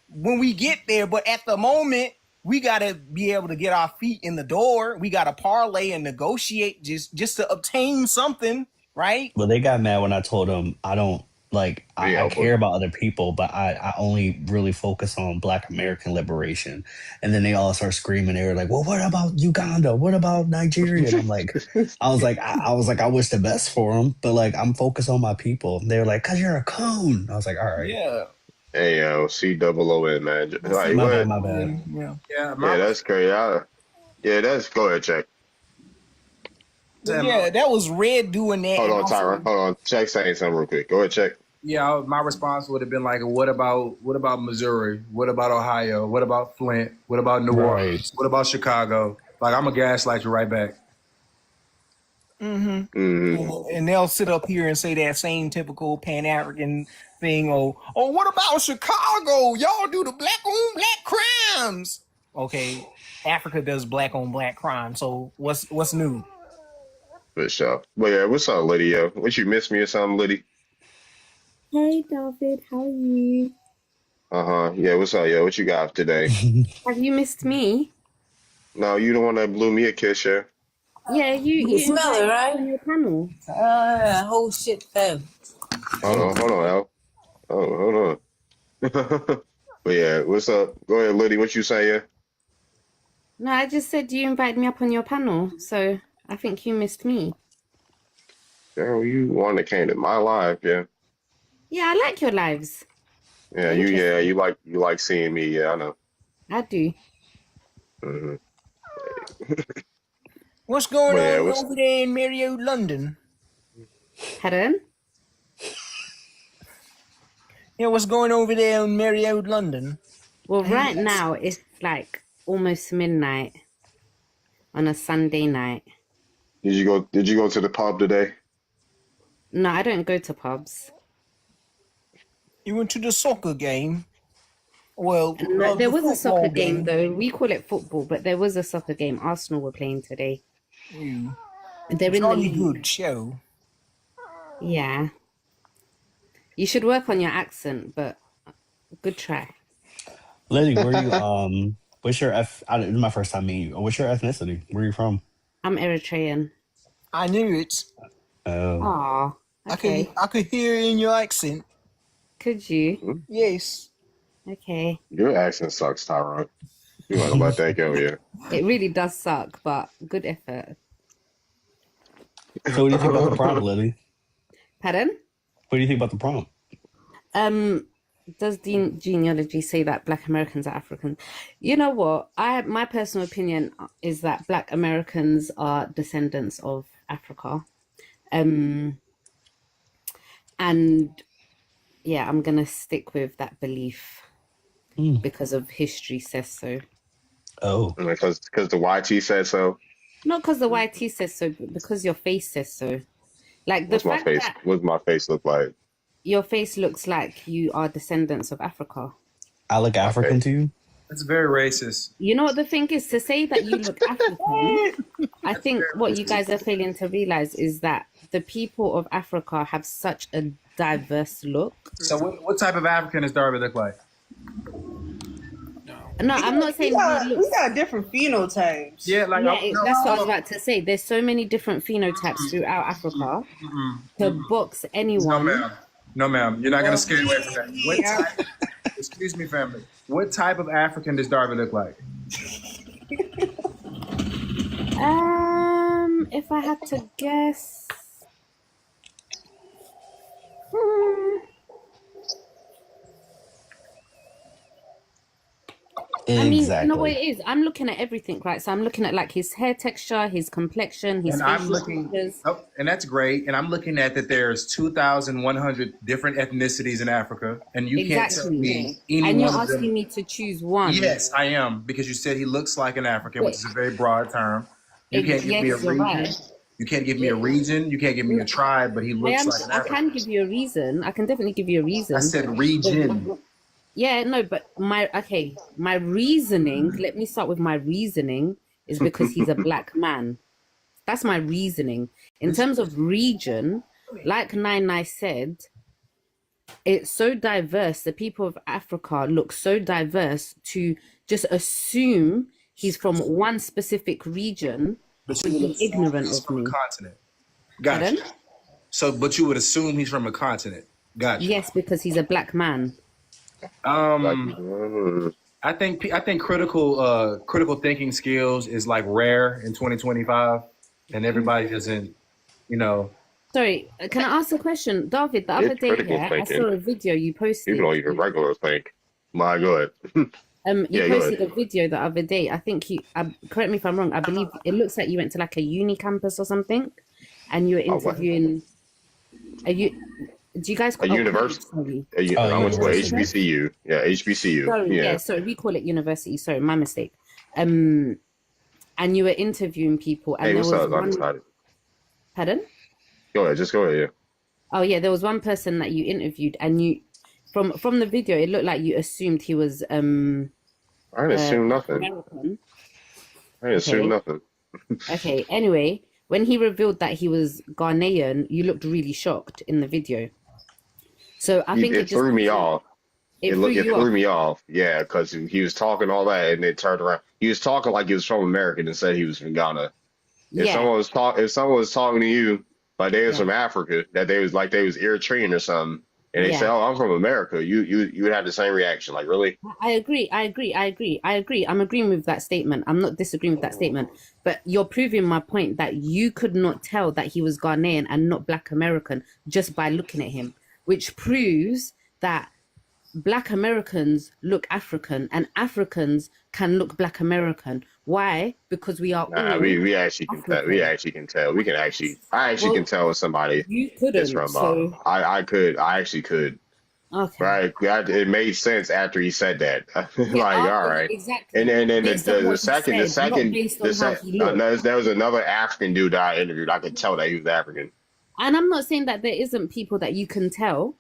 when we get there. But at the moment, we gotta be able to get our feet in the door. We gotta parlay and negotiate just to obtain something, right? well, they got mad when I told them I don't like I Yeah, but care about other people, but I only really focus on Black American liberation. And then they all start screaming. They were like, "Well, what about Uganda? What about Nigeria?" And I'm like, I wish the best for them, but like I'm focused on my people. They were like, "Cause you're a coon." I was like, "All right, Yeah. hey yo, COON, man. See, Like my bad, what? my bad." yeah. Yeah, Yeah, that's crazy. Yeah, that's go ahead, check. But yeah, that was Red doing that, Hold and on, Tyron. also Hold on. Check saying something real quick. Go ahead, check. yeah. My response would have been like, what about Missouri? What about Ohio? What about Flint? What about New Right. Orleans? What about Chicago? Like I'm a gaslight you right back. Mm-hmm. and they'll sit up here and say that same typical Pan African thing. Oh, what about Chicago? Y'all do the black on black crimes. Okay, Africa does black on black crime. So what's new? For sure. But yeah, what's up, Liddy? Yo? What you miss me or something, Liddy? Hey David, how are you? Uh-huh. Yeah, what's up, yo? What you got today? Have you missed me? No, you the one that blew me a kiss, yeah? Yeah, you smell it, invited me right? on your panel. Whole shit fell. Hold on, Al. Oh, hold on. But yeah, what's up? Go ahead, Liddy. What you saying? No, I just said you invited me up on your panel, so I think you missed me. Girl, you one that came to my life, yeah. Yeah, I like your lives. Yeah, They're interesting. you like seeing me, yeah, I know. I do. Hmm. What's going But yeah, on what's over there in Marion, London? Pardon? Yeah, what's going over there in Marion, London? Well, I hear right that's now it's like almost midnight on a Sunday night. did you go to the pub today? No, I don't go to pubs. you went to the soccer game. Well, No, there the was a soccer football game game. though. We call it football, but there was a soccer game. Arsenal were playing today. You They're in the jolly good league. show. Yeah. You should work on your accent, but good try. Liddy, where you what's your this is my first time meeting you. What's your ethnicity? Where are you from? I'm Eritrean. I knew it. Oh. Aw, okay. I could hear it in your accent. Could you? Yes. Okay. Your accent sucks, Tyron. You want to let that go, yeah. It really does suck, but good effort. So what do you think about the prompt, Liddy? Pardon? What do you think about the prompt? Does genealogy say that Black Americans are Africans? You know what? My personal opinion is that Black Americans are descendants of Africa. And yeah, I'm gonna stick with that belief because of history says so. Oh. Because the YT said so. Not because the YT says so, but because your face says so. Like the fact that What's my face look like? your face looks like you are descendants of Africa. I look My African face. to you? That's very racist. You know what the thing is? To say that you look African, I think what you guys are failing to realize is that the people of Africa have such a diverse look. So what type of African does Darby look like? No, I'm not saying he we looks. got different phenotypes. Yeah, like That's what I was about to say. There's so many different phenotypes throughout Africa to box no, anyone. ma'am. No, ma'am. You're not gonna skate away from that. What Yeah. type? Excuse me, family. What type of African does Darby look like? If I had to guess, I mean, you know what it is? I'm looking at everything, right? So I'm looking at like his hair texture, his complexion, his And I'm facial looking, features. and that's great. And I'm looking at that there's 2,100 different ethnicities in Africa, and you can't tell me any And you're one of asking them. me to choose one. Yes, I am, because you said he looks like an African, which is a very broad term. You can't give me a Yes, you're region. right. You can't give me a region. You can't give me a tribe, but he looks like an I African. can give you a reason. I can definitely give you a reason. I said region. Yeah, no, but my reasoning, let me start with my reasoning, is because he's a black man. That's my reasoning. In terms of region, like Nai said, it's so diverse. The people of Africa look so diverse to just assume he's from one specific region would be ignorant of me. Continent. Gotcha. So, but you would assume he's from a continent. Gotcha. Yes, because he's a black man. I think critical thinking skills is like rare in 2025, and everybody doesn't, Sorry, can I ask a question, David? The other day, I saw a video you posted. People don't even regular think. My, go ahead. You posted a video the other day. I think correct me if I'm wrong. I believe it looks like you went to like a uni campus or something, and you were interviewing. Do you guys call a university? I went to HBCU. Yeah, HBCU. Sorry, sorry, we call it university. Sorry, my mistake. And you were interviewing people, and hey, there what's was up? one. I'm excited. Pardon? Go ahead. Just go ahead. Yeah. Oh yeah, there was one person that you interviewed, and you, from the video, it looked like you assumed he was. I didn't assume nothing. American. I didn't assume nothing. Okay. Anyway, when he revealed that he was Ghanaian, you looked really shocked in the video. So I think it threw me off. It threw me off. Yeah, because he was talking all that, and it turned around. He was talking like he was from America and said he was from Ghana. If someone was talking to you like they was from Africa, that they was Eritrean or something, and they say, "Oh, I'm from America," you would have the same reaction. Like, really? I agree. I'm agreeing with that statement. I'm not disagreeing with that statement. But you're proving my point that you could not tell that he was Ghanaian and not Black American just by looking at him, which proves that Black Americans look African and Africans can look Black American. Why? Because we are all we actually can tell. We actually can tell. I actually can tell if somebody is from. I actually could. Okay. Right. It made sense after he said that. All right. Exactly. And then the second, there was another African dude that I interviewed. I could tell that he was African. And I'm not saying that there isn't people that you can tell,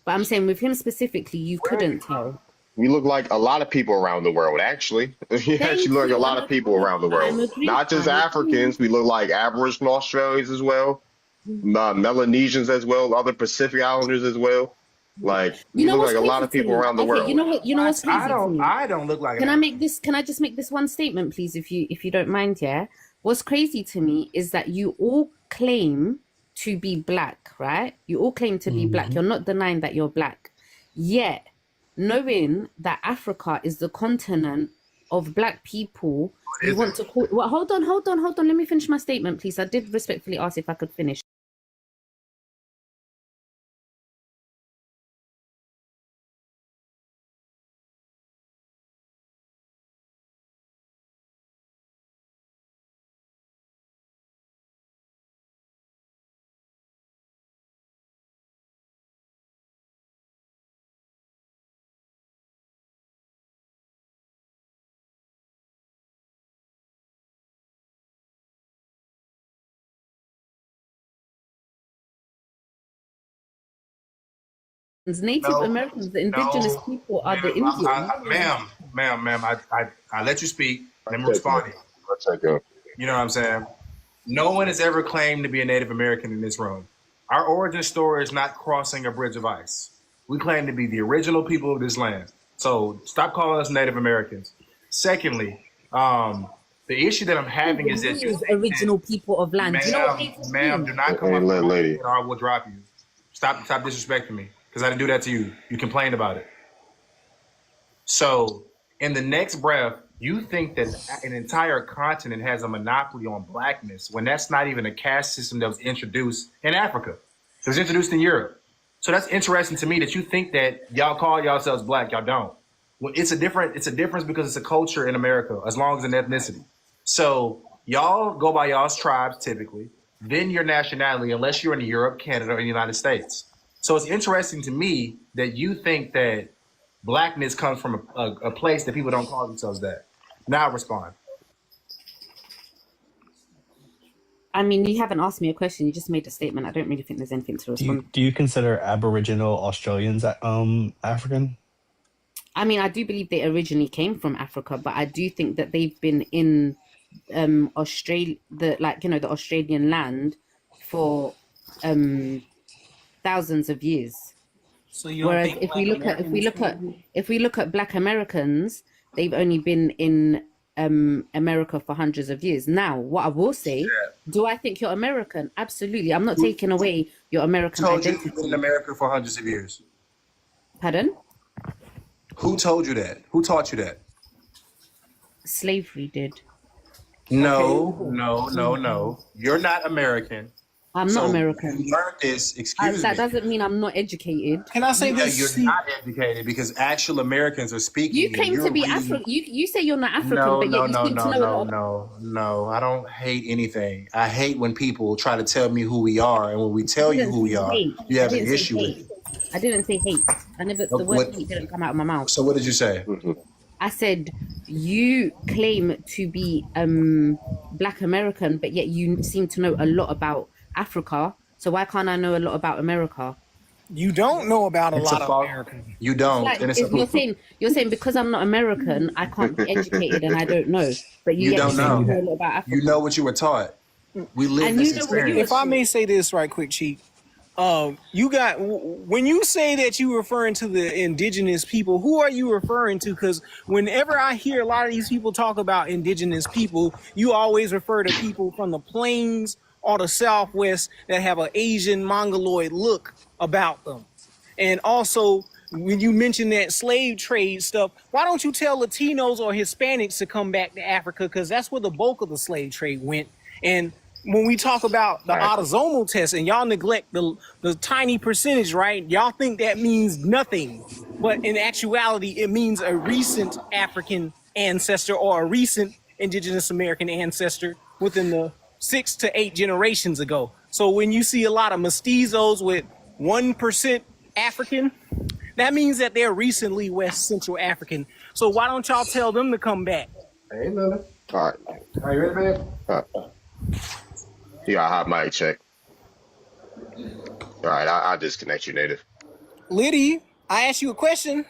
but I'm saying with him specifically, you couldn't tell. We look like a lot of people around the world, actually. We actually look like a lot of people around the world. Not just Africans. We look like Aboriginal Australians as well, Melanesians as well, other Pacific Islanders as well. Like, we look like a lot of people around the world. You know what's crazy to me? I don't look like. Can I just make this one statement, please, if you don't mind? Yeah. What's crazy to me is that you all claim to be Black, right? You all claim to be Black. You're not denying that you're Black. Yet, knowing that Africa is the continent of Black people, you want to call... Well, hold on. Let me finish my statement, please. I did respectfully ask if I could finish. Native Americans, the indigenous people are the Indians. Ma'am, I let you speak. Let me respond to you. You know what I'm saying? No one has ever claimed to be a Native American in this room. Our origin story is not crossing a bridge of ice. We claim to be the original people of this land. So stop calling us Native Americans. Secondly, the issue that I'm having is that you Is think that, original people of land. Do you know what ma'am, do not come Hey, off the mic lady. or I will drop you. Stop disrespecting me because I didn't do that to you. You complained about it. So in the next breath, you think that an entire continent has a monopoly on blackness when that's not even a caste system that was introduced in Africa. It was introduced in Europe. So that's interesting to me that you think that y'all call yourselves black, y'all don't. Well, it's a difference because it's a culture in America, as long as an ethnicity. So y'all go by y'all's tribes typically, then your nationality, unless you're in Europe, Canada, or the United States. So it's interesting to me that you think that blackness comes from a place that people don't call themselves that. Now respond. I mean, you haven't asked me a question. You just made a statement. I don't really think there's anything to respond. Do you consider Aboriginal Australians African? I mean, I do believe they originally came from Africa, but I do think that they've been in Australia, the Australian land for thousands of years. So you don't Whereas think if we Black look at Americans Black Americans, they've only been in America for hundreds of years. Now, what I will say, do I think you're American? Absolutely. I'm not taking away your American Who told you identity. you've been in America for hundreds of years? Pardon? Who told you that? Who taught you that? Slavery did. No. You're not American. I'm not American. You learned this. Excuse That me. doesn't mean I'm not educated. Can I say this? You're not educated because actual Americans are speaking. You claim to be African. You say you're not African, No, but yet you seem to know a lot. no. I don't hate anything. I hate when people try to tell me who we are, and when we tell you who we are, you have an issue with it. I didn't say hate. The word hate didn't come out of my mouth. So what did you say? I said you claim to be Black American, but yet you seem to know a lot about Africa. So why can't I know a lot about America? You don't know about a lot of Americans. You don't. Like, you're saying because I'm not American, I can't be educated and I don't know. But you don't know. a lot about Africa. You know what you were taught. We live And this you know experience. If I may say this right quick, Chief, when you say that you referring to the indigenous people, who are you referring to? Because whenever I hear a lot of these people talk about indigenous people, you always refer to people from the plains or the Southwest that have an Asian Mongoloid look about them. And also, when you mention that slave trade stuff, why don't you tell Latinos or Hispanics to come back to Africa? Because that's where the bulk of the slave trade went. And when we talk about the autosomal test and y'all neglect the tiny percentage, right? Y'all think that means nothing. But in actuality, it means a recent African ancestor or a recent indigenous American ancestor within the 6 to 8 generations ago. So when you see a lot of mestizos with 1% African, that means that they're recently West Central African. So why don't y'all tell them to come back? Hey, Lily. All right. Are you ready, man? All right. You got a hot mic check. All right, I'll disconnect you, native. Liddy, I asked you a question.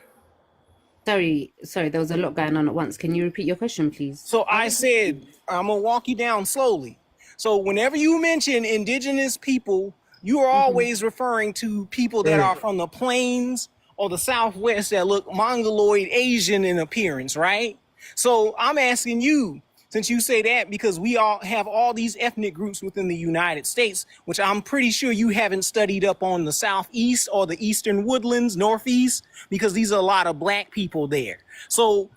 Sorry, there was a lot going on at once. Can you repeat your question, please? So I said, I'm going to walk you down slowly. So whenever you mention indigenous people, you are always referring to people that are from the plains or the Southwest that look Mongoloid Asian in appearance, right? So I'm asking you, since you say that, because we all have all these ethnic groups within the United States, which I'm pretty sure you haven't studied up on the Southeast or the Eastern Woodlands, Northeast, because these are a lot of Black people there. So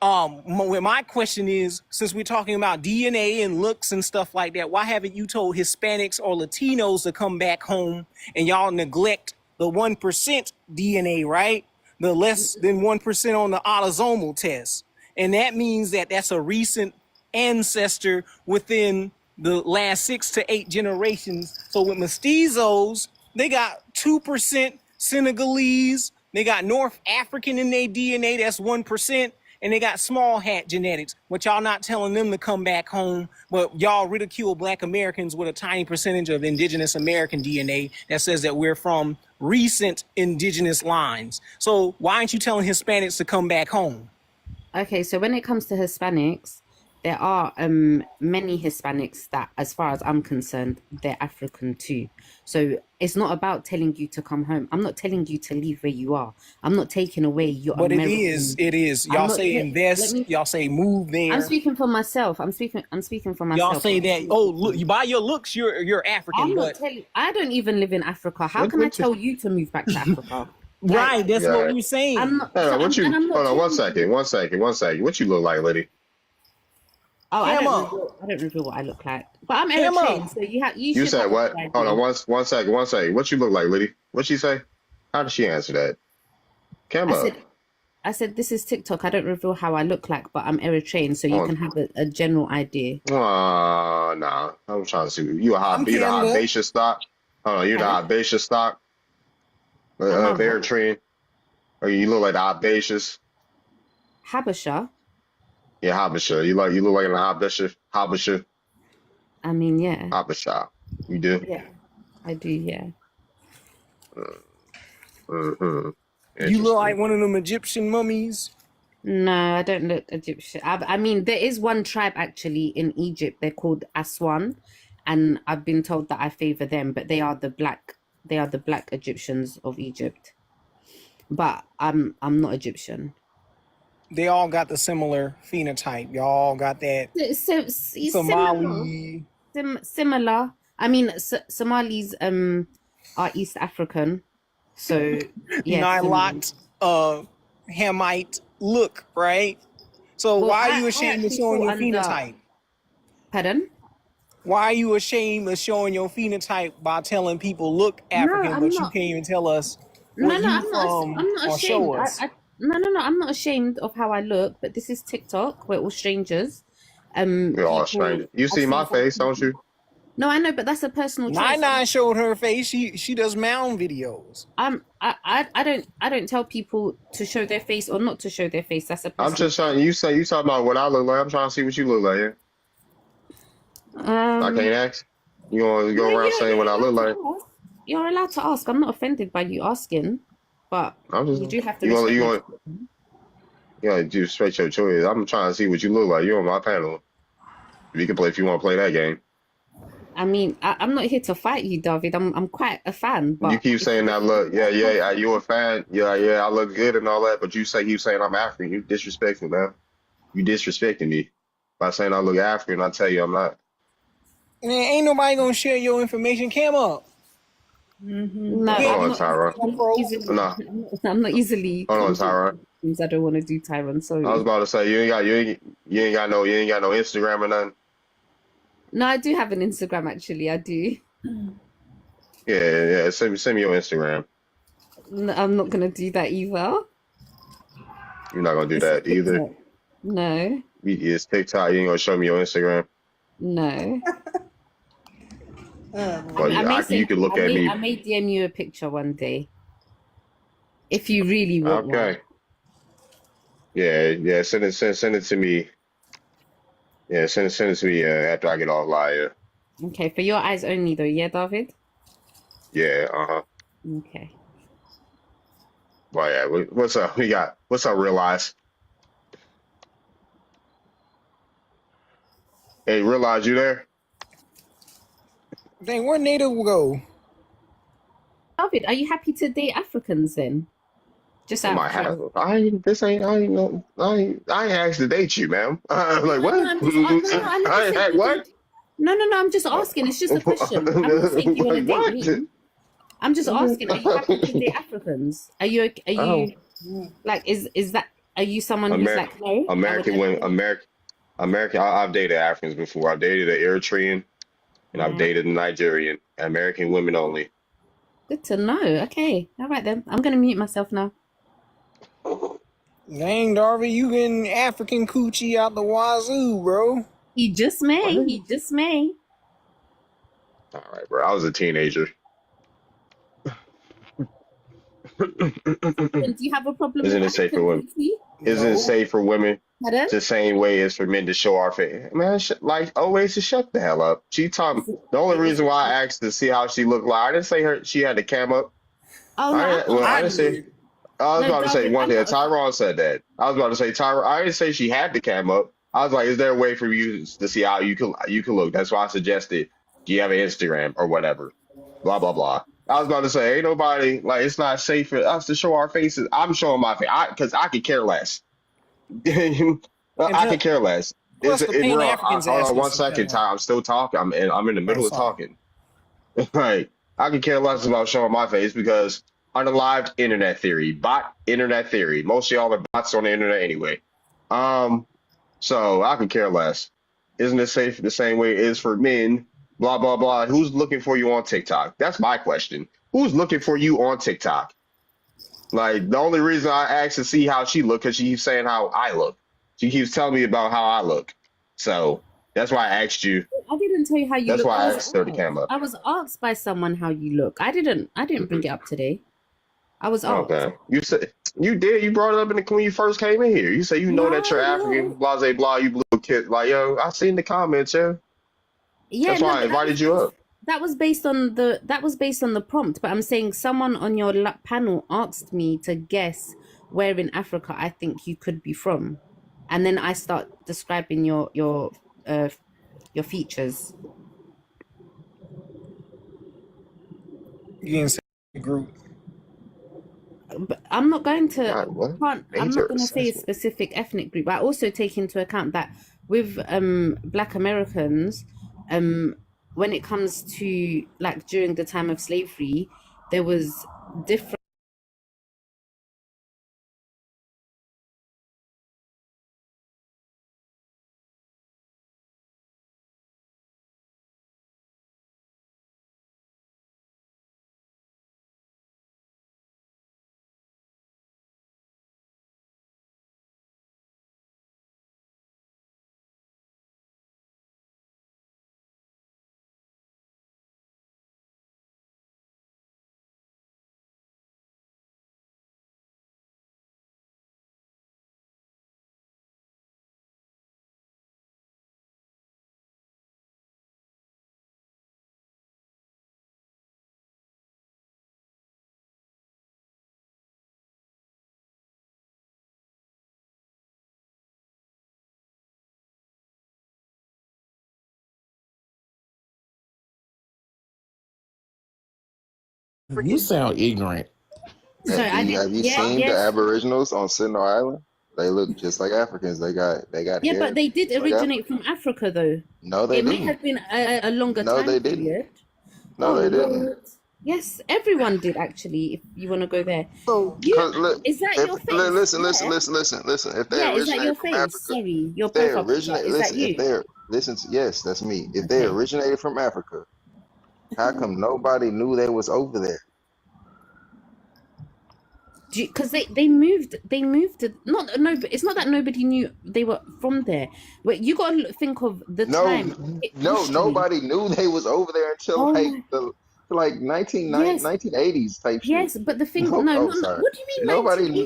my question is, since we're talking about DNA and looks and stuff like that, why haven't you told Hispanics or Latinos to come back home and y'all neglect the 1% DNA, right? The less than 1% on the autosomal test. And that means that that's a recent ancestor within the last 6 to 8 generations. So with mestizos, they got 2% Senegalese, they got North African in their DNA, that's 1%. And they got small hat genetics, but y'all not telling them to come back home, but y'all ridicule Black Americans with a tiny percentage of indigenous American DNA that says that we're from recent indigenous lines. So why aren't you telling Hispanics to come back home? Okay, so when it comes to Hispanics, there are many Hispanics that, as far as I'm concerned, they're African too. So it's not about telling you to come home. I'm not telling you to leave where you are. I'm not taking away your But American. it is. I'm Y'all not. say Let invest. me. Y'all say move I'm there. speaking for myself. I'm speaking for Y'all myself. say that. Oh, look, you by your looks, you're African, I'm not but telling. I don't even live in Africa. How can I What you? tell you to move back to Africa? Like, right. That's what Yeah. we're I'm saying. not. Hold So on. What I'm, and you? I'm not Hold on. telling you. One second. What you look like, Liddy? Oh, I Come don't on, reveal. I don't reveal what I look like. But I'm come Eritrean, on. so you You should said have a good what? Hold on. idea. One second. What you look like, Liddy? What she say? How did she answer that? Come I up. said. I said this is TikTok. I don't reveal how I look like, but I'm Eritrean, so you On. can have a general idea. Nah. I'm trying to see. You I'm the Canada. Hibatia stock? Hold on. You the Pardon? Hibatia stock Am I of what? Eritrean? Or you look like the Hibatias? Habasha? Yeah, Habasha. You look like an Habasha. I mean, yeah, Habasha. You do? yeah, I do, yeah. Mm-hmm. You look Interesting. like one of them Egyptian mummies. No, I don't look Egyptian. I mean, there is one tribe actually in Egypt. They're called Aswan, and I've been told that I favor them, but they are the black. They are the black Egyptians of Egypt. But I'm not Egyptian. They all got the similar phenotype. Y'all got that So similar, Somali. similar. I mean, Somalis are East African, so yeah, similar. Nilot, Hamite look, right? So Well, why are you I ashamed of actually showing fall your under. phenotype? Pardon? Why are you ashamed of showing your phenotype by telling people look No, African, I'm but you not. can't even tell us No, what no, you from I'm not or ashamed. show us? No, I'm not ashamed of how I look. But this is TikTok. We're all strangers. We're all People. strangers. You I've see seen my some face, don't people. you? No, I know, but that's a personal Nine choice. Nine showed her face. She does mound videos. I don't tell people to show their face or not to show their face. That's a I'm personal just trying. choice. You talking about what I look like? I'm trying to see what you look like. Yeah? I Um, can't ask. You want to no, go around saying you're what I look allowed like? to ask. You're allowed to ask. I'm not offended by you asking, but I'm just you do have to you want respect you my want decision. you know do straight your choice. I'm trying to see what you look like. You're on my panel. We can play if you want to play that game. I mean, I'm not here to fight you, David. I'm quite a fan, You but keep if saying that you look, want to talk you a fan, I look good and all that, but you saying I'm African. You disrespectful, man. You disrespecting me by saying I look African. I tell you I'm not. Man, ain't nobody gonna share your information. Cam up. no, Hold Can't I'm on, be not. Tyra. I'm not pro. easily. No, I'm not easily hold on, convinced Tyra. of things I don't want to do, Tyron. I was Sorry. about to say you ain't got no Instagram or nothing. No, I do have an Instagram. Actually, I do. Yeah. Send me your Instagram. No, I'm not gonna do that either. You're not gonna do It's that either. TikTok. No, It's TikTok. You ain't gonna show me your Instagram. no. Well, I may you send. can look at I me. may DM you a picture one day if you really want one. Okay. Yeah. Send it to me. Yeah, send it to me after I get off live. Okay, for your eyes only, though. Yeah, David. Yeah. Uh-huh. Okay. Well, yeah. What's up? What's up, realize? Hey, realize you there? Dang, where Native will go? David, are you happy to date Africans then? Just I out of might curiosity. have. I ain't asked to date you, ma'am. No, Like no, what? I'm just no, no. I never I ain't said had you what? can. No, no, no. I'm just asking. It's just a question. I'm not saying you want to Like date what? me. I'm just asking. Are you happy to date Africans? Are you? Are Oh, you like? Is that? Are you someone who's American, like no? I would American never women, date. American. I've dated Africans before. I've dated an Eritrean and I've Right. dated a Nigerian. American women only. Good to know. Okay. All right then. I'm gonna mute myself now. Dang, Darby, you getting African coochie out the wazoo, bro. He just may. He just may. All right, bro. I was a teenager. Then do you have a problem with Isn't it safe for African women? beauty? Isn't it No. safe for women? Pardon? The same way as for men to show our face. Man, like always, to shut the hell up. She talking. Is it, The only is reason it, why I asked to see how she looked like, I didn't say she had the cam up. oh no, I'm not. I I didn't say. did. I was No, about to say David, one I'm thing. not. Tyrone said that. I was about to say Tyrone. I didn't say she had the cam up. I was like, is there a way for you to see how you can look? That's why I suggested, do you have an Instagram or whatever? Blah blah blah. I was about to say, ain't nobody like it's not safe for us to show our faces. I'm showing my face because I could care less. And I could care less. plus the Pan Africans Hold ask on us one some kind second, of. Ty. I'm still talking. I'm in the Oh, middle of sorry. talking. Like I could care less about showing my face because unalived internet theory, bot internet theory. Most of y'all are bots on the internet anyway. Um, so I could care less. Isn't it safe the same way it is for men? Blah blah blah. Who's looking for you on TikTok? That's my question. Who's looking for you on TikTok? Like the only reason I asked to see how she looked because she keeps saying how I look. She keeps telling me about how I look. So that's why I asked you. I didn't tell you how you That's look. why I asked her to come up. I was asked by someone how you look. I didn't bring it up today. I was asked. Okay. You said you did. You brought it up in the when you first came in here. You say you know that you're African, No. blah blah blah. You blue kid, like yo. I seen the comments, yo. Yeah, That's no, why I but invited you up. that was based on the prompt. But I'm saying someone on your panel asked me to guess where in Africa I think you could be from, and then I start describing your features. You didn't say the group. But I'm not going to God, what? I'm not Major going to say a assessment. specific ethnic group. I also take into account that with Black Americans, when it comes to like during the time of slavery, there was different. You sound ignorant. So I did. Have you Yeah, seen the yes, Aboriginals on Sentinel Island? They look just like Africans. They got yeah, but hair they did just like originate Africans. from Africa, though. No, they It may didn't. have been a longer No, time they didn't. period. No, Oh they didn't. Lord, yes, everyone did actually. If you want to go there, So, you cause look, is that if your face? listen, listen, Yeah, listen, listen, listen. If they yeah, is that your originated from face? Africa, Sorry, your if they profile picture. originate, Is that listen, if you? they're listen to yes, that's me. If they Okay. originated from Africa, how come nobody knew they was over there? Because they moved not no, but it's not that nobody knew they were from there. But you got to think of the No, time no, history. nobody knew they was over there until Oh like my, the like 1990, yes, 1980s type shit. yes, but the thing, No, no, oh, not sorry. what do you mean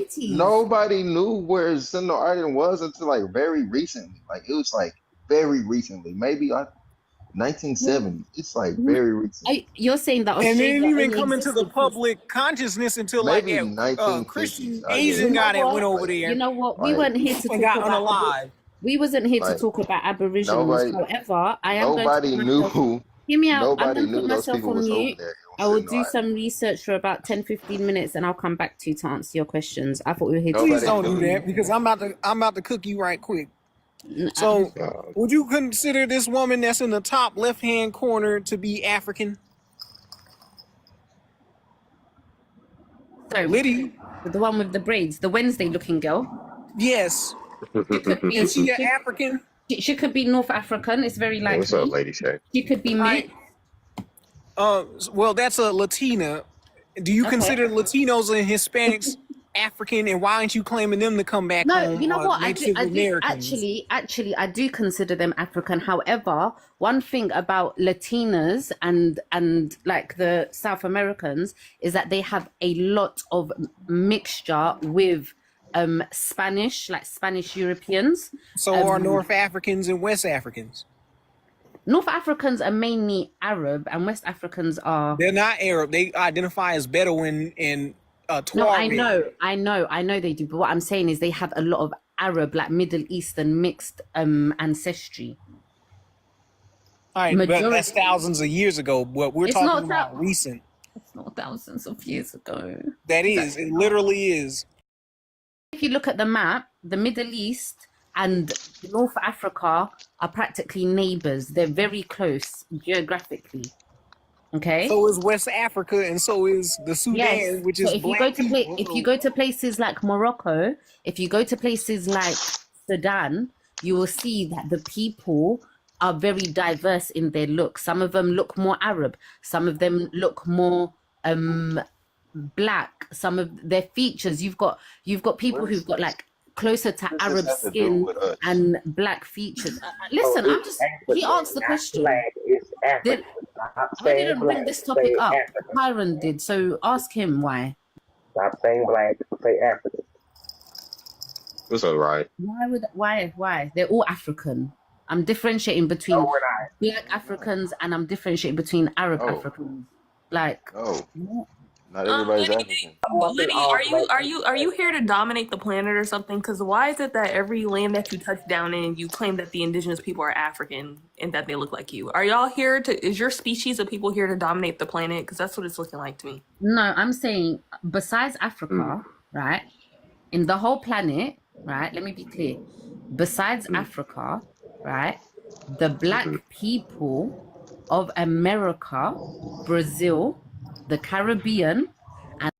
1980s? Nobody knew where Sentinel Island was until like very recently. Like it was like very recently, maybe like No, 1970s. It's like no, very recent. you're saying that And it didn't Australia even only come into the existed for. public consciousness until like Maybe Christian 1950s. I You Asian guess. know guy that went what? over Like You there know what? We like weren't here to and talk got about unalive. we wasn't here to like talk about Aboriginals. nobody However, I am going to put nobody myself. knew Hear me out. I'm nobody going to put knew those myself people on was over mute. there on I will Sentinel do Island. some research for about 10, 15 minutes and I'll come back to you to answer your questions. I thought we were here to Please Nobody discuss don't do knew. that because I'm about to cook you right quick. I- So, would you consider this woman that's in the top left-hand corner to be African? sorry, Liddy? the one with the braids, the Wednesday looking girl. Yes. She could Is be she an African? she could be North African, it's very Hey, what's up, likely. Lady Shay? She could be I mixed. well, that's a Latina. Do you Okay. consider Latinos and Hispanics African, and why aren't you claiming them to come back No, home you know or what? Native I do Americans? actually I do consider them African. However, one thing about Latinas and like the South Americans is that they have a lot of mixture with Spanish, like Spanish Europeans. So are North Africans and West Africans. North Africans are mainly Arab and West Africans are. They're not Arab. They identify as Bedouin and No, Tuareg. I know they do. But what I'm saying is they have a lot of Arab, like Middle Eastern mixed ancestry. All right, but Majority. that's thousands of years ago. But we're It's talking not about recent. It's not thousands of years ago. That is, it literally is. If you look at the map, the Middle East and North Africa are practically neighbors. They're very close geographically. Okay. So is West Africa, and so is the Sudan, Yes. which So is if you black go to people. if you go to places like Morocco, if you go to places like Sudan, you will see that the people are very diverse in their look. Some of them look more Arab. Some of them look more black. Some of their features, you've got people who've got like closer to What does this Arab have to do skin with us? and black features. Listen, I'm just he asked the question. I didn't bring this topic up. Byron did, so ask him why. Stop saying black, say African. It's all right. Why? They're all African. I'm differentiating between black Africans and I'm differentiating between Arab Africans. Like, not everybody's African. Liddy, are you here to dominate the planet or something? Because why is it that every land that you touch down in, you claim that the indigenous people are African and that they look like you? Are y'all here to? Is your species of people here to dominate the planet? Because that's what it's looking like to me. no, I'm saying besides Africa, right? In the whole planet, right? Let me be clear. Besides Africa, right? The black people of America, Brazil, the Caribbean, and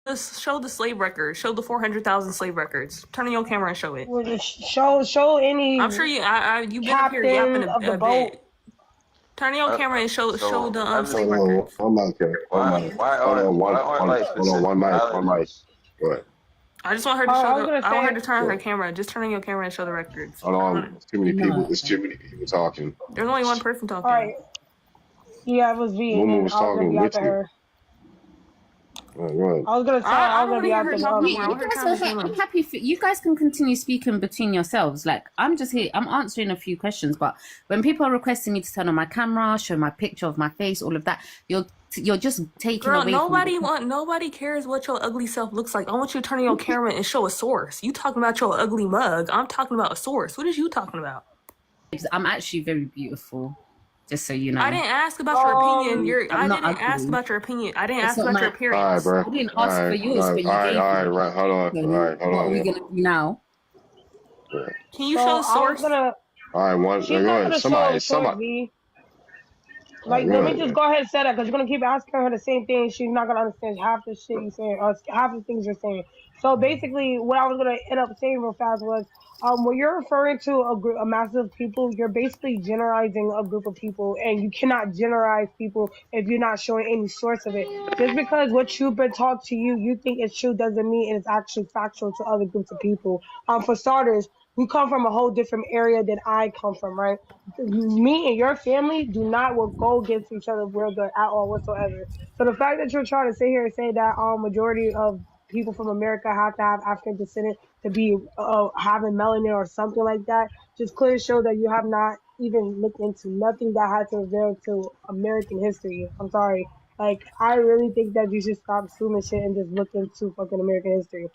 Just show the slave records. Show the 400,000 slave records. Turn on your camera and show it. Well, just show any. I'm sure you've been up here yapping a bit. Turn on your camera and show the slave records. One mic here. One mic. Hold on, one mic. Go ahead. I just want her to show. I want her to turn on her camera. Just turn on your camera and show the records. Hold on. It's too many people. There's too many people talking. There's only one person talking. All right. Yeah, I was being. Mumu was talking with you. Her. Go ahead. I was gonna say I was gonna be after I'm happy for you guys can continue speaking between yourselves. Like I'm just here, I'm answering a few questions, but when people are requesting me to turn on my camera, show my picture of my face, all of that, you're just taking away. Nobody cares what your ugly self looks like. I want you to turn on your camera and show a source. You talking about your ugly mug? I'm talking about a source. What is you talking about? I'm actually very beautiful. Just so you know. I didn't ask about your opinion. I didn't ask about your opinion. I didn't ask about your appearance. All right, bro. I didn't ask for yours, but you gave me. All right, hold on. What are we gonna do now? Can you show the source? All right, go ahead. Somebody. Like, let me just go ahead and say that because you're gonna keep asking her the same thing. She's not gonna understand half the shit you're saying, or half the things you're saying. So basically, what I was gonna end up saying real fast was, when you're referring to a massive people, you're basically generalizing a group of people, and you cannot generalize people if you're not showing any source of it. Just because what you've been taught to you think it's true doesn't mean it's actually factual to other groups of people. For starters, we come from a whole different area than I come from, right? Me and your family do not go against each other real good at all whatsoever. So the fact that you're trying to sit here and say that majority of people from America have to have African descent to be having melanin or something like that just clearly show that you have not even looked into nothing that had to reveal to American history. I'm sorry. Like, I really think that you should stop assuming shit and just look into fucking American history.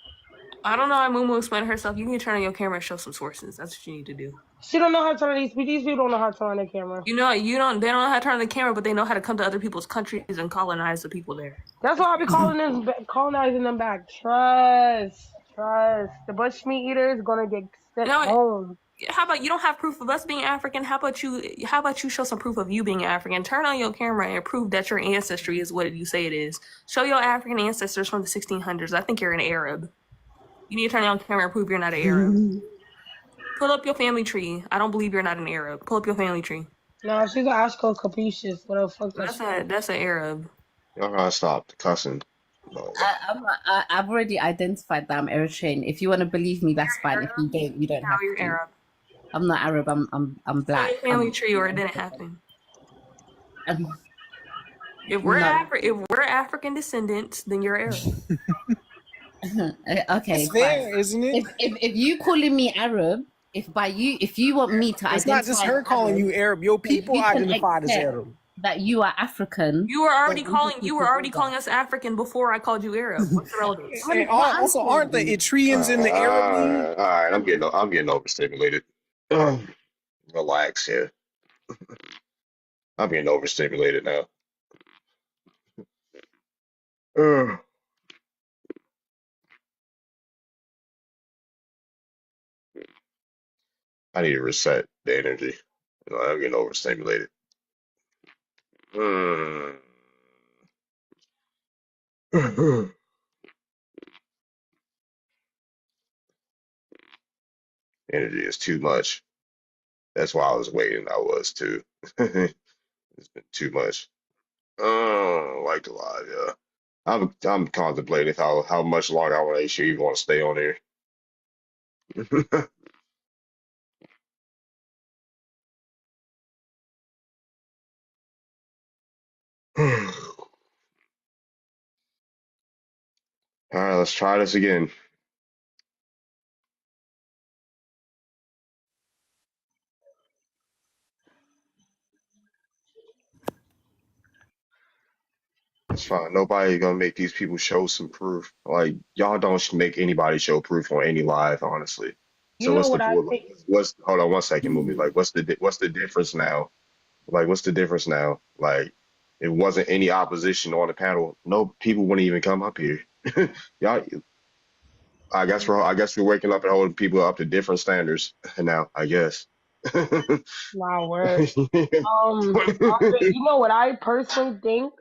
I don't know how Mumu explained herself. You can turn on your camera and show some sources. That's what you need to do. She don't know how to turn these people don't know how to turn on their camera. They don't know how to turn on the camera, but they know how to come to other people's countries and colonize the people there. That's why I be colonizing them back. Trust. The bush meat eater is gonna get sent home. How about you don't have proof of us being African? How about you show some proof of you being African? Turn on your camera and prove that your ancestry is what you say it is. Show your African ancestors from the 1600s. I think you're an Arab. You need to turn on your camera and prove you're not an Arab. Pull up your family tree. I don't believe you're not an Arab. Pull up your family tree. No, she's an Ashko Capricious. What the fuck? That's an Arab. Y'all gotta stop the cussing. I've already identified that I'm Eritrean. If you want to believe me, that's fine. If you don't, you don't Now have you're to. Arab. I'm not Arab. I'm It's on black. your family tree, or it didn't happen. I'm If no. we're African descendants, then you're Arab. Okay, It's fine. fair, isn't it? If you calling me Arab, if you want me to It's not just identify her as calling Arab, you Arab. Your then people you can identified as accept Arab. that you are African. You were already then we calling can together. us African before I called you Arab. What's the relevance? And What I'm also, aren't the saying, Etrians in the Arab League? All right. I'm getting overstimulated. Relax here. I'm getting overstimulated now. Ugh. I need to reset the energy. I'm getting overstimulated. Mm. Energy is too much. That's why I was waiting. I was too. It's been too much. Oh, like the live, yeah. I'm contemplating how much longer I want to actually even want to stay on here. All right, let's try this again. It's fine. Nobody gonna make these people show some proof. Like y'all don't make anybody show proof on any live, honestly. You So know what's the what I like, think? what's hold on one second, movie. Like what's the difference now? Like what's the difference now? Like it wasn't any opposition on the panel. No people wouldn't even come up here. Y'all, I guess we're waking up and holding people up to different standards now. I guess. Wow, word. RJ, you know what I personally think?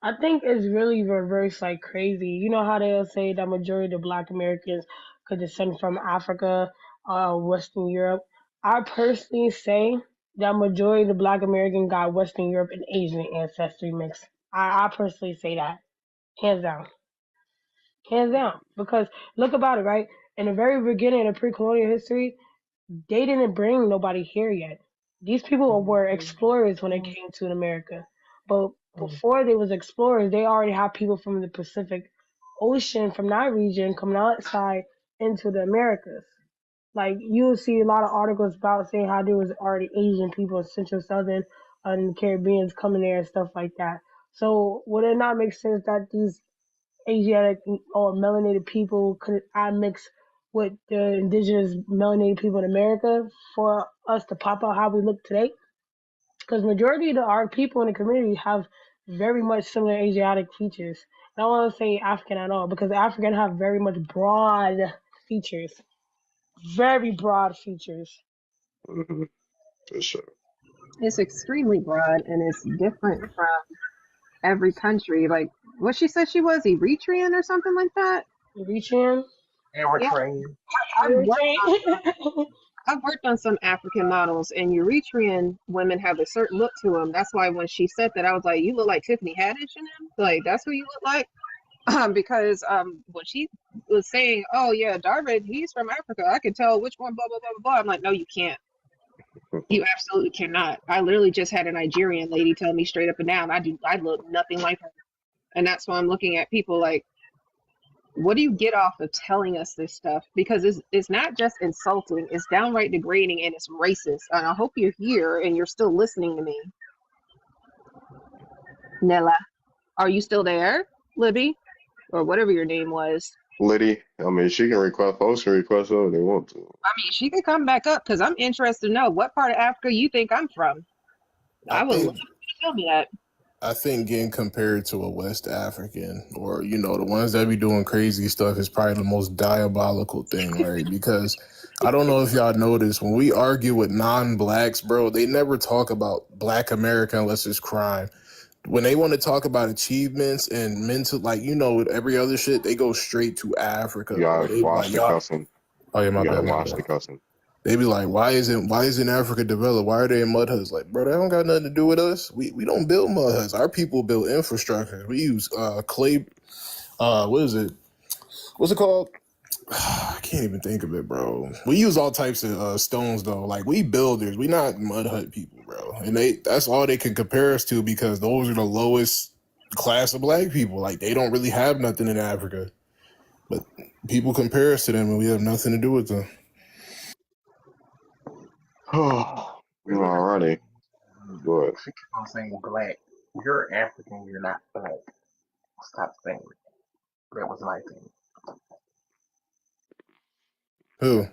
I think it's really reversed like crazy. You know how they'll say that majority of Black Americans could descend from Africa, Western Europe. I personally say that majority of the Black American got Western Europe and Asian ancestry mixed. I personally say that, hands down, hands down. Because look about it, right? In the very beginning of pre-colonial history, they didn't bring nobody here yet. These people were explorers when it came to America. But before they was explorers, they already had people from the Pacific Ocean, from that region, coming outside into the Americas. Like you'll see a lot of articles about saying how there was already Asian people, Central Southern, and the Caribbeans coming there and stuff like that. So would it not make sense that these Asiatic or melanated people could I mix with the indigenous melanated people in America for us to pop out how we look today? Because majority of our people in the community have very much similar Asiatic features. I don't want to say African at all because African have very much broad features, very broad features. Mhm, for sure. It's extremely broad and it's different from every country. Like what she said she was Eritrean or something like that. Eritrean. Yeah, Eritrean. I've worked Eritrean. I've worked on some African models, and Eritrean women have a certain look to them. That's why when she said that, I was like, "You look like Tiffany Haddish in them. Like that's who you look like." Because when she was saying, "Oh yeah, Darvin, he's from Africa. I can tell which one." Blah blah blah blah blah. I'm like, "No, you can't. You absolutely cannot." I literally just had a Nigerian lady tell me straight up and down, I look nothing like her, and that's why I'm looking at people like, what do you get off of telling us this stuff? Because it's not just insulting, it's downright degrading and it's racist. And I hope you're here and you're still listening to me. Nella, are you still there? Libby? Or whatever your name was. Liddy, I mean, she can request, folks can request whatever they want to. I mean, she can come back up because I'm interested to know what part of Africa you think I'm from. I would love you to tell me that. I think getting compared to a West African or, the ones that be doing crazy stuff is probably the most diabolical thing, right? Because I don't know if y'all notice, when we argue with non-blacks, bro, they never talk about Black America unless it's crime. When they want to talk about achievements and mental, with every other shit, they go straight to Africa, You bro. gotta They be watch like, the y'all. cussing. Oh yeah, my You gotta bad, my watch bad. the cussing. They be like, why isn't Africa developed? Why are they in mud huts? Like, bro, that don't got nothing to do with us. We don't build mud huts. Our people build infrastructure. We use clay. What is it? What's it called? I can't even think of it, bro. We use all types of stones though. Like we builders, we not mud hut people, bro. And that's all they can compare us to because those are the lowest class of black people. Like they don't really have nothing in Africa. But people compare us to them and we have nothing to do with them. Oh, Really? alrighty. Good. She keep on saying black. You're African, you're not black. Stop saying it. That was my thing. Who?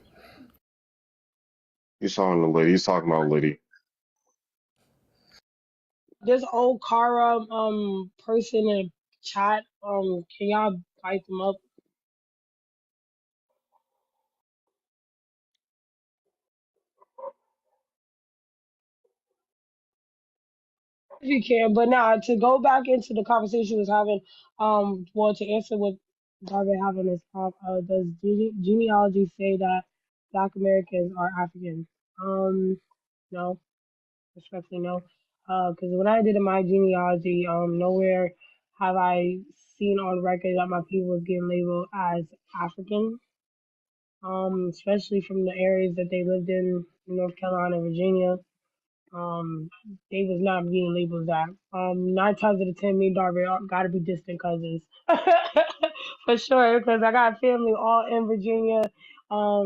You saw the lady. He's talking about Liddy. This old Kara person in chat, can y'all bite them up? If you can, but now to go back into the conversation we was having, well, to answer what Darvin having is, does genealogy say that Black Americans are African? No, respectfully no. Because when I did my genealogy, nowhere have I seen on record that my people was getting labeled as African. Especially from the areas that they lived in North Carolina, Virginia. Um, they was not being labeled that. 9 times out of 10, me and Darby gotta be distant cousins, for sure. Because I got family all in Virginia,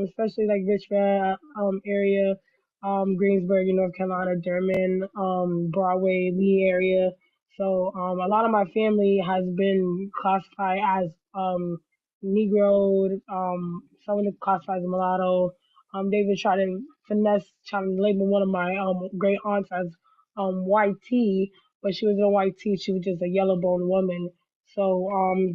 especially like Richmond area, Greensburg in North Carolina, Durham, Broadway, Lee area. So a lot of my family has been classified as Negro. Some of them classified as mulatto. They've been trying to trying to label one of my great aunts as white tea, but she was in white tea. She was just a yellow bone woman. So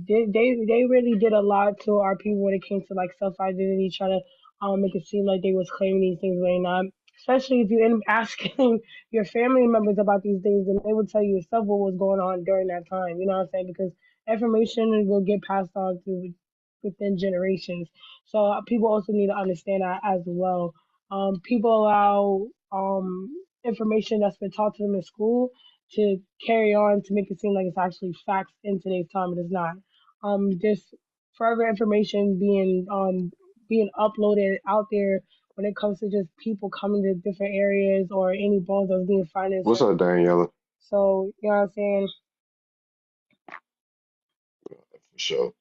they really did a lot to our people when it came to like self identity, trying to make it seem like they was claiming these things when they're not. Especially if you end up asking your family members about these things, and they will tell you yourself what was going on during that time. You know what I'm saying? Because information will get passed on through within generations. So people also need to understand that as well. People allow information that's been taught to them in school to carry on to make it seem like it's actually facts in today's time. It is not. There's further information being uploaded out there when it comes to just people coming to different areas or any bones that's being found in What's certain up, places. Daniela? So you know what I'm saying. For sure.